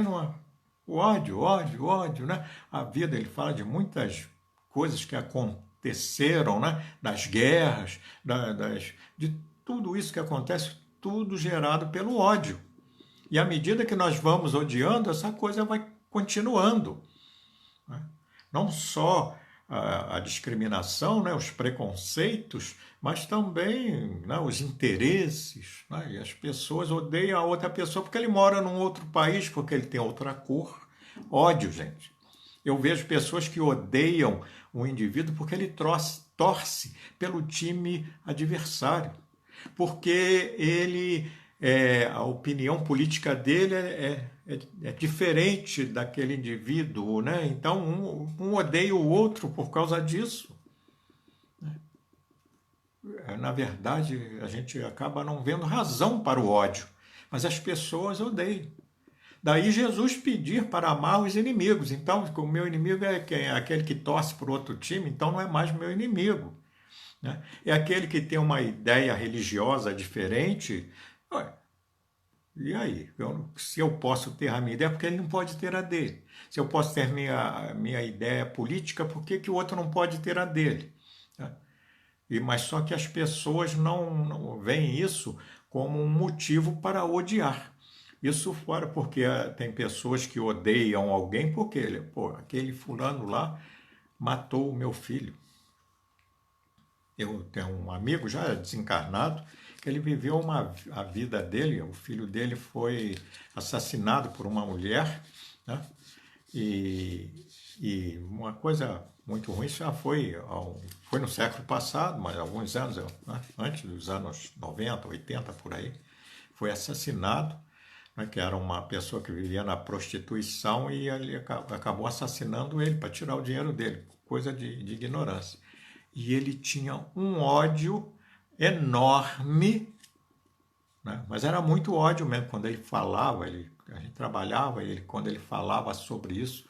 o ódio, né? A vida, ele fala de muitas coisas que aconteceram, né? Das guerras, de tudo isso que acontece, tudo gerado pelo ódio. E à medida que nós vamos odiando, essa coisa vai continuando, né? Não só a discriminação, né, os preconceitos, mas também, né, os interesses, né? E as pessoas odeiam a outra pessoa porque ele mora num outro país, porque ele tem outra cor. Ódio, gente. Eu vejo pessoas que odeiam um indivíduo porque ele torce pelo time adversário, porque a opinião política dele é diferente daquele indivíduo, né? Então um odeia o outro por causa disso. Na verdade, a gente acaba não vendo razão para o ódio, mas as pessoas odeiam. Daí Jesus pedir para amar os inimigos. Então, o meu inimigo é quem? É aquele que torce por outro time, então não é mais meu inimigo, né? É aquele que tem uma ideia religiosa diferente. Ué, e aí? Se eu posso ter a minha ideia, por que ele não pode ter a dele? Se eu posso ter minha ideia política, por que o outro não pode ter a dele? Mas só que as pessoas não veem isso como um motivo para odiar. Isso fora porque tem pessoas que odeiam alguém porque aquele fulano lá matou o meu filho. Eu tenho um amigo já desencarnado, que ele viveu a vida dele, o filho dele foi assassinado por uma mulher, né? E uma coisa muito ruim, isso já foi no século passado, mas alguns anos, né? Antes dos anos 90, 80, por aí, foi assassinado, né? Que era uma pessoa que vivia na prostituição e ele acabou assassinando ele para tirar o dinheiro dele, coisa de ignorância. E ele tinha um ódio enorme, né? Mas era muito ódio mesmo. Quando ele falava, a gente trabalhava, quando ele falava sobre isso,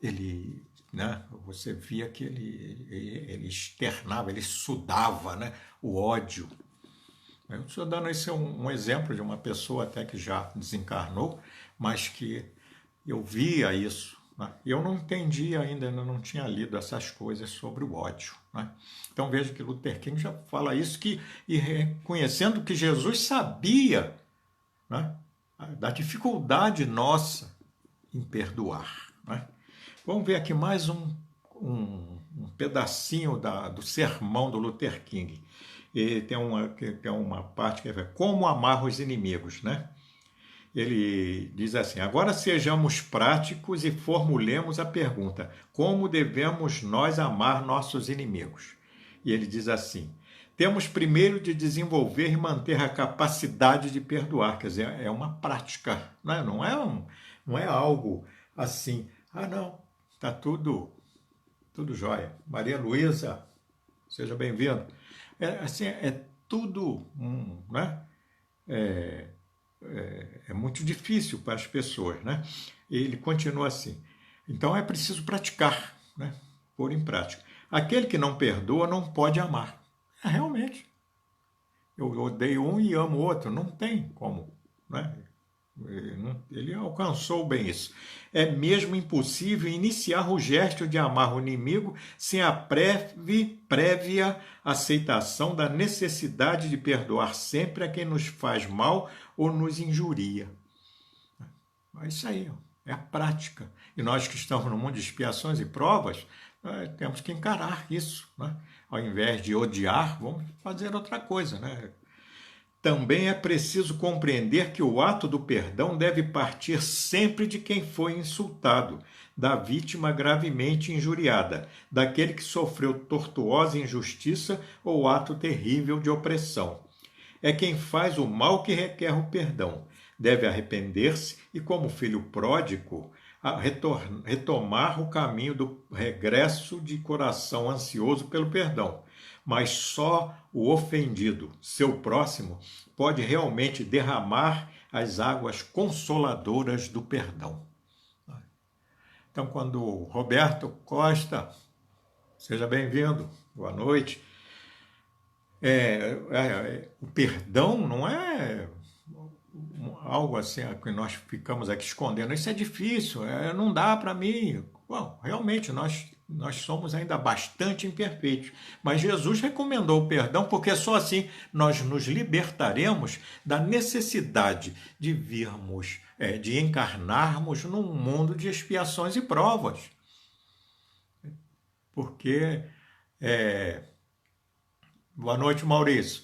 ele, né? Você via que ele externava, ele sudava, né? O ódio. Eu estou dando esse um exemplo de uma pessoa até que já desencarnou, mas que eu via isso. E eu não entendia ainda, não tinha lido essas coisas sobre o ódio, né? Então veja que Luther King já fala isso, e reconhecendo que Jesus sabia, né, da dificuldade nossa em perdoar, né? Vamos ver aqui mais um pedacinho do sermão do Luther King. E tem uma parte que é como amar os inimigos, né? Ele diz assim: agora sejamos práticos e formulemos a pergunta: como devemos nós amar nossos inimigos? E ele diz assim: temos primeiro de desenvolver e manter a capacidade de perdoar. Quer dizer, é uma prática, né? Não é algo assim, não, está tudo jóia. Maria Luísa, seja bem-vinda. É tudo, né? É muito difícil para as pessoas, né? Ele continua assim: então é preciso praticar, né? Pôr em prática. Aquele que não perdoa não pode amar. Realmente. Eu odeio um e amo o outro. Não tem como, né? Ele alcançou bem isso. É mesmo impossível iniciar o gesto de amar o inimigo sem a prévia aceitação da necessidade de perdoar sempre a quem nos faz mal ou nos injuria. É isso aí, é a prática. E nós que estamos no mundo de expiações e provas, temos que encarar isso. Né? Ao invés de odiar, vamos fazer outra coisa. Né? Também é preciso compreender que o ato do perdão deve partir sempre de quem foi insultado, da vítima gravemente injuriada, daquele que sofreu tortuosa injustiça ou ato terrível de opressão. É quem faz o mal que requer o perdão. Deve arrepender-se e, como filho pródigo, retomar o caminho do regresso de coração ansioso pelo perdão. Mas só o ofendido, seu próximo, pode realmente derramar as águas consoladoras do perdão. Então, quando o Roberto Costa, seja bem-vindo, boa noite. O perdão não é algo assim que nós ficamos aqui escondendo. Isso é difícil, não dá para mim. Bom, realmente, nós somos ainda bastante imperfeitos. Mas Jesus recomendou o perdão porque só assim nós nos libertaremos da necessidade de virmos, de encarnarmos num mundo de expiações e provas. Porque... Boa noite, Maurício.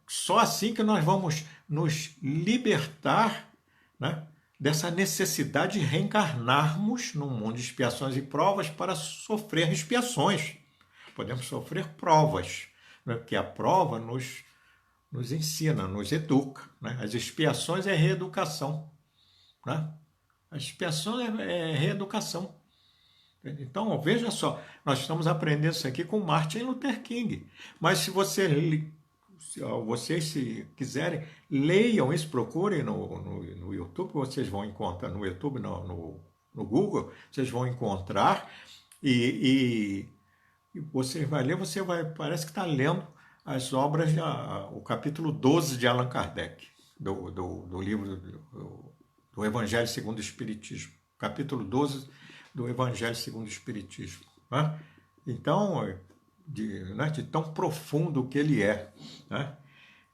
Só assim que nós vamos nos libertar, né, dessa necessidade de reencarnarmos num mundo de expiações e provas para sofrer expiações. Podemos sofrer provas, né, porque a prova nos ensina, nos educa. Né? As expiações é reeducação. Né? A expiação é reeducação. Então, veja só, nós estamos aprendendo isso aqui com Martin Luther King. Mas se vocês se quiserem, leiam isso, procurem no YouTube, vocês vão encontrar, no YouTube, no Google, vocês vão encontrar e você vai ler, parece que está lendo as obras, o capítulo 12 de Allan Kardec, do livro do Evangelho segundo o Espiritismo. Capítulo 12 do Evangelho segundo o Espiritismo. Né? Então, de tão profundo que ele é. Né?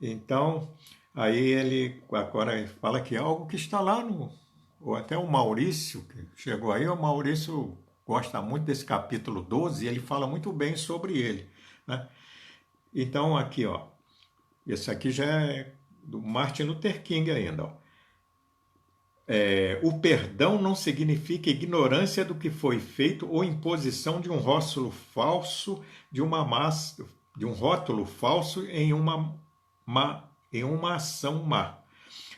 Então, aí ele agora fala que é algo que está lá ou até o Maurício, que chegou aí, o Maurício gosta muito desse capítulo 12 e ele fala muito bem sobre ele. Né? Então, aqui, ó, esse aqui já é do Martin Luther King ainda, ó. O perdão não significa ignorância do que foi feito ou imposição de um rótulo falso de um rótulo falso em uma ação má.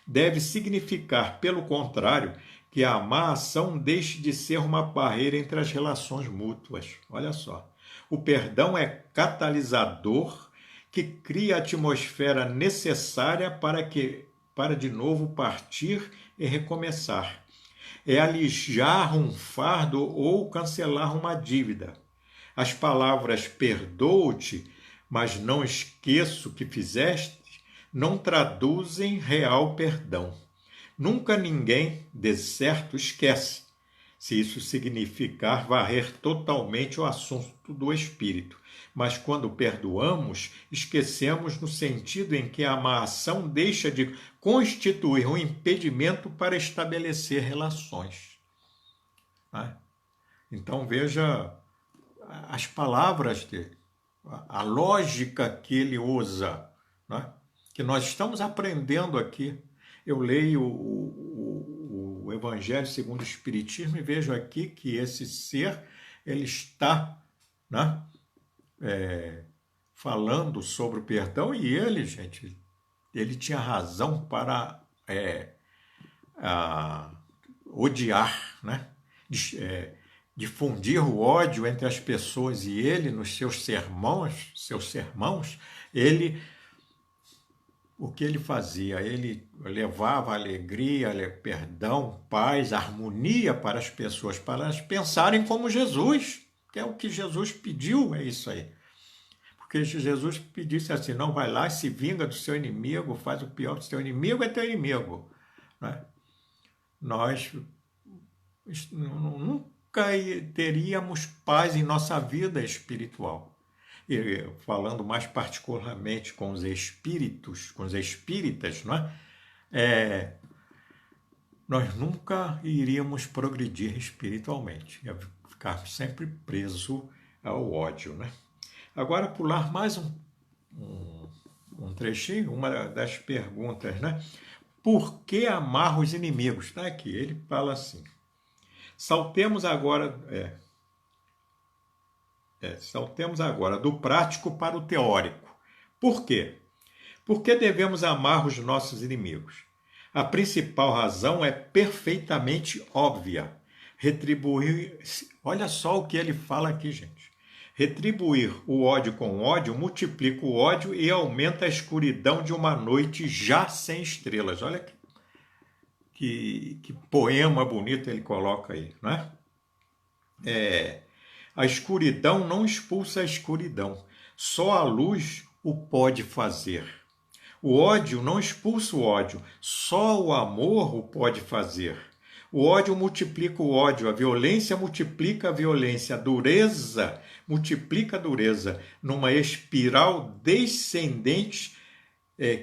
Deve significar, pelo contrário, que a má ação deixe de ser uma barreira entre as relações mútuas. Olha só. O perdão é catalisador que cria a atmosfera necessária para de novo partir e recomeçar. É alijar um fardo ou cancelar uma dívida. As palavras perdoo-te, mas não esqueço o que fizeste, não traduzem real perdão. Nunca ninguém, de certo, esquece, se isso significar varrer totalmente o assunto do espírito. Mas quando perdoamos, esquecemos no sentido em que a má ação deixa de constituir um impedimento para estabelecer relações. Né? Então veja as palavras dele, a lógica que ele usa, né? Que nós estamos aprendendo aqui. Eu leio o Evangelho segundo o Espiritismo e vejo aqui que esse ser, ele está, né, falando sobre o perdão e ele, gente, ele tinha razão para odiar, né? Difundir o ódio entre as pessoas e ele, nos seus sermões, o que ele fazia? Ele levava alegria, perdão, paz, harmonia para as pessoas, para elas pensarem como Jesus, que é o que Jesus pediu, é isso aí. Porque Jesus disse assim, não, vai lá e se vinga do seu inimigo, faz o pior do seu inimigo, é teu inimigo. Né? Nós nunca teríamos paz em nossa vida espiritual. E falando mais particularmente com os espíritos, com os espíritas, não é? Nós nunca iríamos progredir espiritualmente, ia ficar sempre preso ao ódio. Né? Agora, pular mais um trechinho, uma das perguntas, né? Por que amar os inimigos? Está aqui, ele fala assim. Saltemos agora do prático para o teórico. Por quê? Por que devemos amar os nossos inimigos? A principal razão é perfeitamente óbvia. Retribuir. Olha só o que ele fala aqui, gente. Retribuir o ódio com ódio multiplica o ódio e aumenta a escuridão de uma noite já sem estrelas. Olha que poema bonito ele coloca aí, não é? A escuridão não expulsa a escuridão. Só a luz o pode fazer. O ódio não expulsa o ódio. Só o amor o pode fazer. O ódio multiplica o ódio. A violência multiplica a violência. A dureza multiplica a dureza. Numa espiral descendente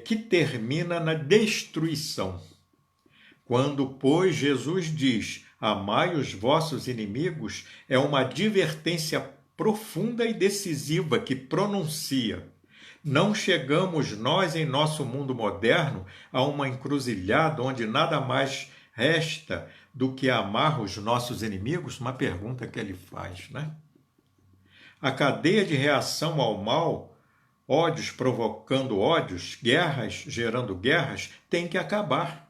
que termina na destruição. Quando, pois, Jesus diz, amai os vossos inimigos, é uma advertência profunda e decisiva que pronuncia. Não chegamos nós, em nosso mundo moderno, a uma encruzilhada onde nada mais resta do que amar os nossos inimigos? Uma pergunta que ele faz, né? A cadeia de reação ao mal, ódios provocando ódios, guerras gerando guerras, tem que acabar,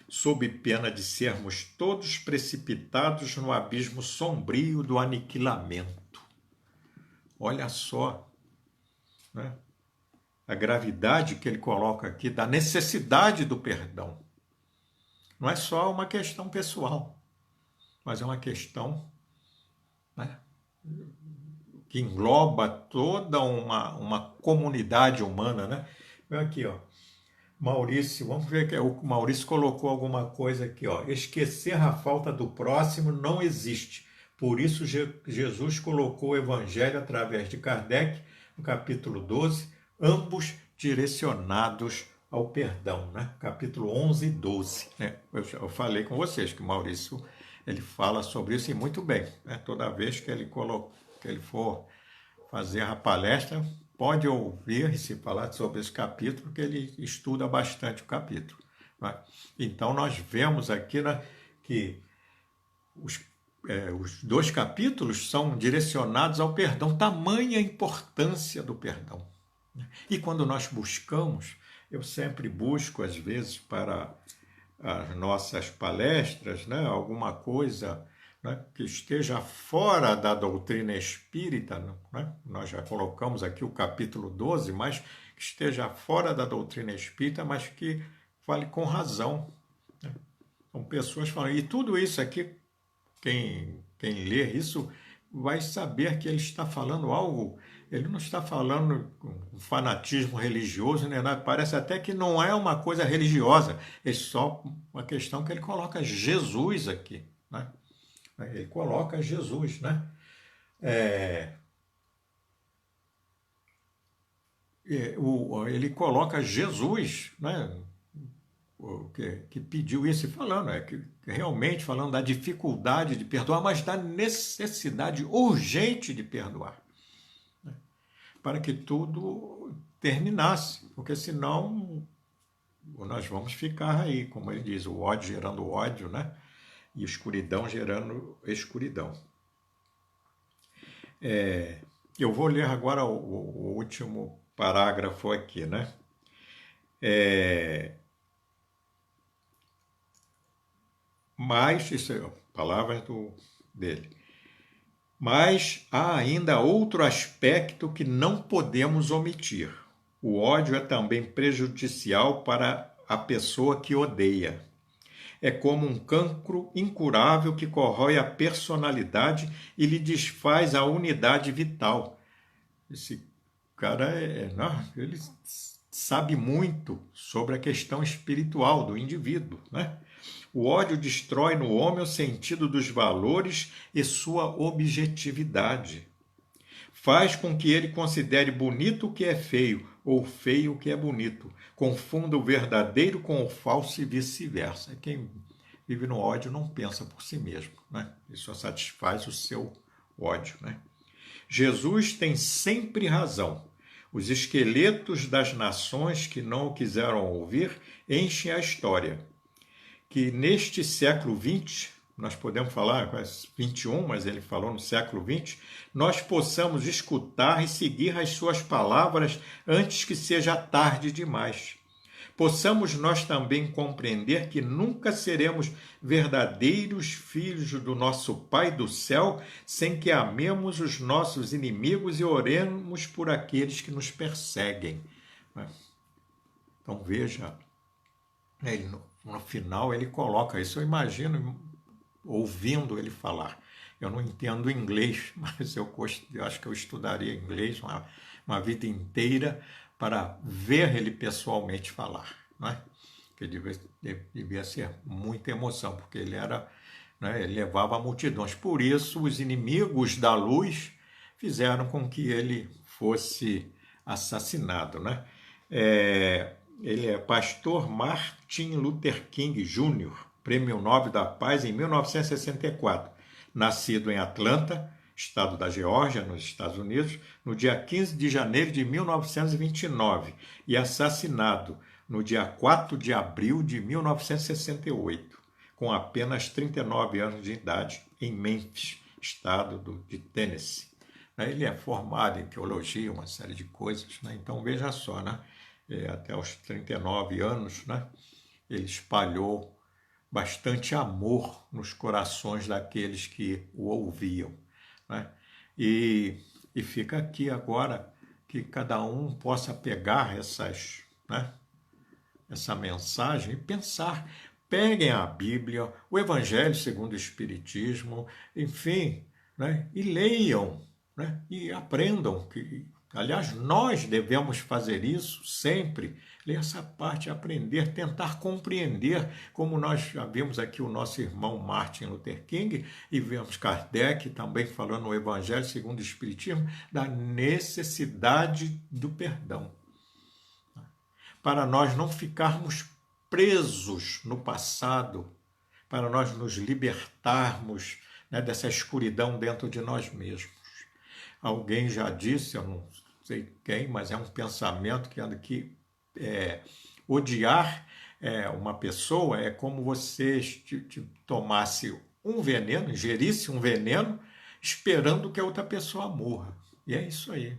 sob pena de sermos todos precipitados no abismo sombrio do aniquilamento. Olha só, né? A gravidade que ele coloca aqui da necessidade do perdão. Não é só uma questão pessoal, mas é uma questão, né, que engloba toda uma comunidade humana. Né? Aqui, ó. Maurício, vamos ver que o Maurício colocou alguma coisa aqui, ó. Esquecer a falta do próximo não existe. Por isso Jesus colocou o Evangelho através de Kardec, no capítulo 12, ambos direcionados ao perdão, né? Capítulo 11 e 12. Né? Eu falei com vocês que o Maurício ele fala sobre isso e muito bem. Né? Toda vez que ele for fazer a palestra, pode ouvir e se falar sobre esse capítulo, porque ele estuda bastante o capítulo. Né? Então, nós vemos aqui, né, que os 2 capítulos são direcionados ao perdão, tamanha a importância do perdão. E quando nós buscamos, eu sempre busco, às vezes, para as nossas palestras, né, alguma coisa, né, que esteja fora da doutrina espírita, né? Nós já colocamos aqui o capítulo 12, mas que esteja fora da doutrina espírita, mas que fale com razão. Né? Então, pessoas falam, e tudo isso aqui, quem lê isso vai saber que ele está falando algo, ele não está falando com fanatismo religioso, nem nada, parece até que não é uma coisa religiosa, é só uma questão que ele coloca Jesus aqui, né? Ele coloca Jesus, né? Ele coloca Jesus, né? Que pediu isso, e falando, que realmente falando da dificuldade de perdoar, mas da necessidade urgente de perdoar, né? Para que tudo terminasse, porque senão nós vamos ficar aí, como ele diz, o ódio gerando ódio, né? E escuridão gerando escuridão. Eu vou ler agora o último parágrafo aqui, né? Mas, isso é palavras dele. Mas há ainda outro aspecto que não podemos omitir. O ódio é também prejudicial para a pessoa que odeia. É como um cancro incurável que corrói a personalidade e lhe desfaz a unidade vital. Esse cara não, ele sabe muito sobre a questão espiritual do indivíduo, né? O ódio destrói no homem o sentido dos valores e sua objetividade. Faz com que ele considere bonito o que é feio ou feio o que é bonito. Confunda o verdadeiro com o falso e vice-versa. Quem vive no ódio não pensa por si mesmo, né? Ele só satisfaz o seu ódio, né? Jesus tem sempre razão. Os esqueletos das nações que não o quiseram ouvir enchem a história. Que neste século XX, nós podemos falar com 21, mas ele falou no século XX, nós possamos escutar e seguir as suas palavras antes que seja tarde demais. Possamos nós também compreender que nunca seremos verdadeiros filhos do nosso Pai do céu sem que amemos os nossos inimigos e oremos por aqueles que nos perseguem. Então veja, ele, no final ele coloca isso, eu imagino ouvindo ele falar. Eu não entendo inglês, mas eu acho que eu estudaria inglês uma vida inteira para ver ele pessoalmente falar, né? Que devia ser muita emoção, porque ele era, né, ele levava multidões. Por isso, os inimigos da luz fizeram com que ele fosse assassinado, né? Ele é pastor Martin Luther King Jr., Prêmio Nobel da Paz em 1964, nascido em Atlanta, estado da Geórgia, nos Estados Unidos, no dia 15 de janeiro de 1929 e assassinado no dia 4 de abril de 1968, com apenas 39 anos de idade, em Memphis, estado de Tennessee. Ele é formado em teologia, uma série de coisas, né? Então veja só, né? Até os 39 anos, né? Ele espalhou bastante amor nos corações daqueles que o ouviam, né? E fica aqui agora que cada um possa pegar né, essa mensagem e pensar. Peguem a Bíblia, o Evangelho segundo o Espiritismo, enfim, né, e leiam, né, e aprendam. Aliás, nós devemos fazer isso sempre, ler essa parte, aprender, tentar compreender, como nós já vimos aqui o nosso irmão Martin Luther King e vemos Kardec também falando no Evangelho segundo o Espiritismo, da necessidade do perdão. Para nós não ficarmos presos no passado, para nós nos libertarmos, né, dessa escuridão dentro de nós mesmos. Alguém já disse, eu não sei quem, mas é um pensamento que odiar uma pessoa é como você tomasse um veneno, ingerisse um veneno, esperando que a outra pessoa morra. E é isso aí.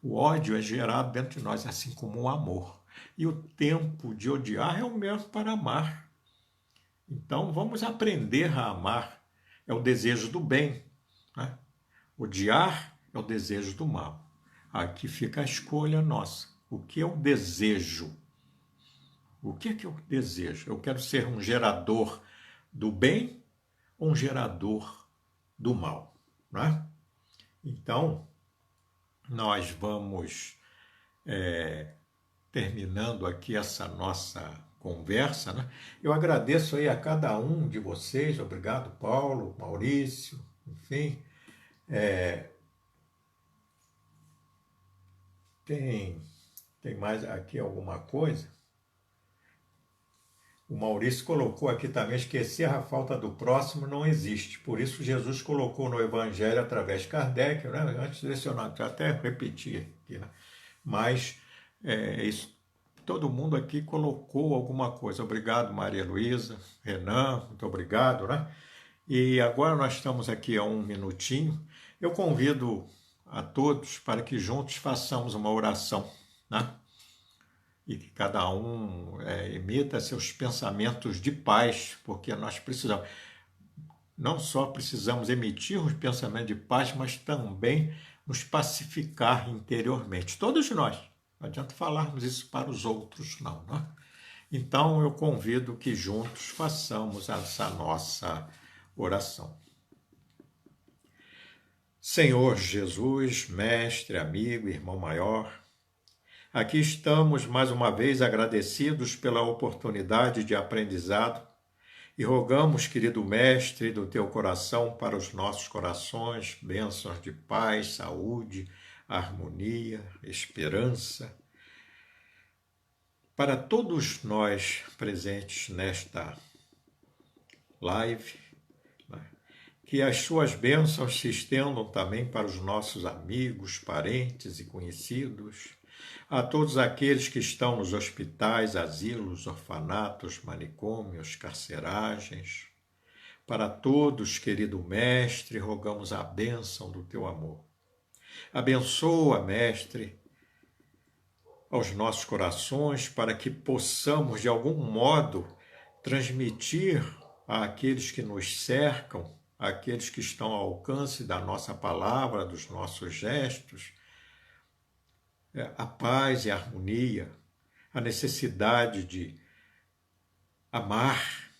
O ódio é gerado dentro de nós, assim como o amor. E o tempo de odiar é o mesmo para amar. Então vamos aprender a amar. É o desejo do bem, né? Odiar é o desejo do mal. Aqui fica a escolha nossa. O que eu desejo? O que é que eu desejo? Eu quero ser um gerador do bem ou um gerador do mal, não é? Então, nós vamos terminando aqui essa nossa conversa, né? Eu agradeço aí a cada um de vocês. Obrigado, Paulo, Maurício, enfim. Tem mais aqui alguma coisa? O Maurício colocou aqui também, esquecer a falta do próximo não existe. Por isso Jesus colocou no Evangelho através de Kardec, né? Antes desse eu não, até repetir aqui, né? Mas isso, todo mundo aqui colocou alguma coisa. Obrigado, Maria Luísa, Renan, muito obrigado, né? E agora nós estamos aqui a um minutinho. Eu convido a todos para que juntos façamos uma oração, né? E que cada um emita seus pensamentos de paz, porque nós precisamos, não só precisamos emitir os pensamentos de paz, mas também nos pacificar interiormente. Todos nós. Não adianta falarmos isso para os outros, não, né? Então eu convido que juntos façamos essa nossa oração. Senhor Jesus, mestre, amigo, irmão maior, aqui estamos mais uma vez agradecidos pela oportunidade de aprendizado e rogamos, querido mestre, do teu coração para os nossos corações, bênçãos de paz, saúde, harmonia, esperança, para todos nós presentes nesta live, que as suas bênçãos se estendam também para os nossos amigos, parentes e conhecidos, a todos aqueles que estão nos hospitais, asilos, orfanatos, manicômios, carceragens. Para todos, querido Mestre, rogamos a bênção do teu amor. Abençoa, Mestre, aos nossos corações para que possamos, de algum modo, transmitir àqueles que nos cercam, àqueles que estão ao alcance da nossa palavra, dos nossos gestos, a paz e a harmonia, a necessidade de amar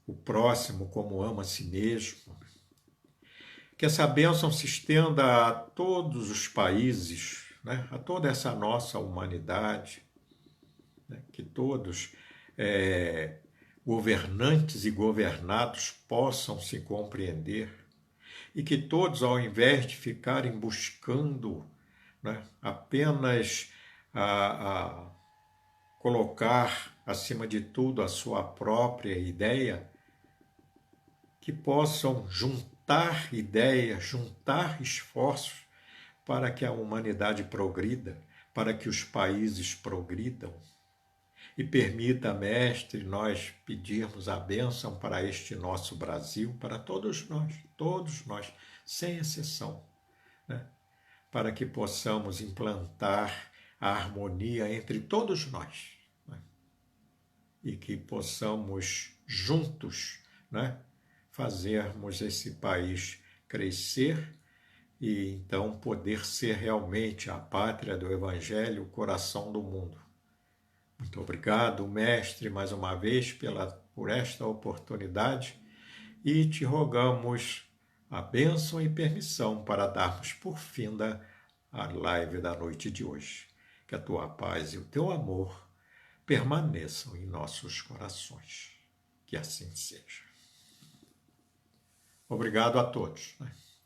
o próximo como ama a si mesmo. Que essa bênção se estenda a todos os países, a toda essa nossa humanidade, que todos, governantes e governados, possam se compreender e que todos, ao invés de ficarem buscando apenas colocar acima de tudo a sua própria ideia, que possam juntar ideias, juntar esforços para que a humanidade progrida, para que os países progridam. E permita, Mestre, nós pedirmos a bênção para este nosso Brasil, para todos nós, sem exceção, para que possamos implantar a harmonia entre todos nós, e que possamos juntos, fazermos esse país crescer e então poder ser realmente a pátria do Evangelho, o coração do mundo. Muito obrigado, Mestre, mais uma vez por esta oportunidade e te rogamos a bênção e permissão para darmos por finda a live da noite de hoje. Que a tua paz e o teu amor permaneçam em nossos corações. Que assim seja. Obrigado a todos.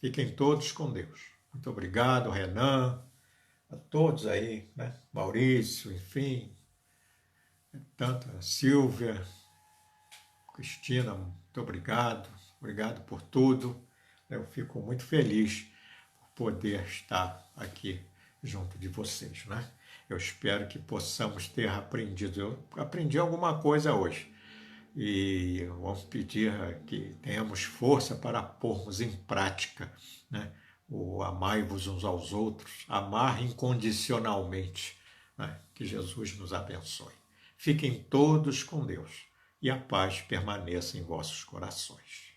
Fiquem todos com Deus. Muito obrigado, Renan, a todos aí, Maurício, enfim, tanto a Silvia, Cristina, muito obrigado. Obrigado por tudo. Eu fico muito feliz por poder estar aqui junto de vocês, Eu espero que possamos ter aprendido. Eu aprendi alguma coisa hoje. E vamos pedir que tenhamos força para pormos em prática, o amai-vos uns aos outros, amar incondicionalmente. Que Jesus nos abençoe. Fiquem todos com Deus e a paz permaneça em vossos corações.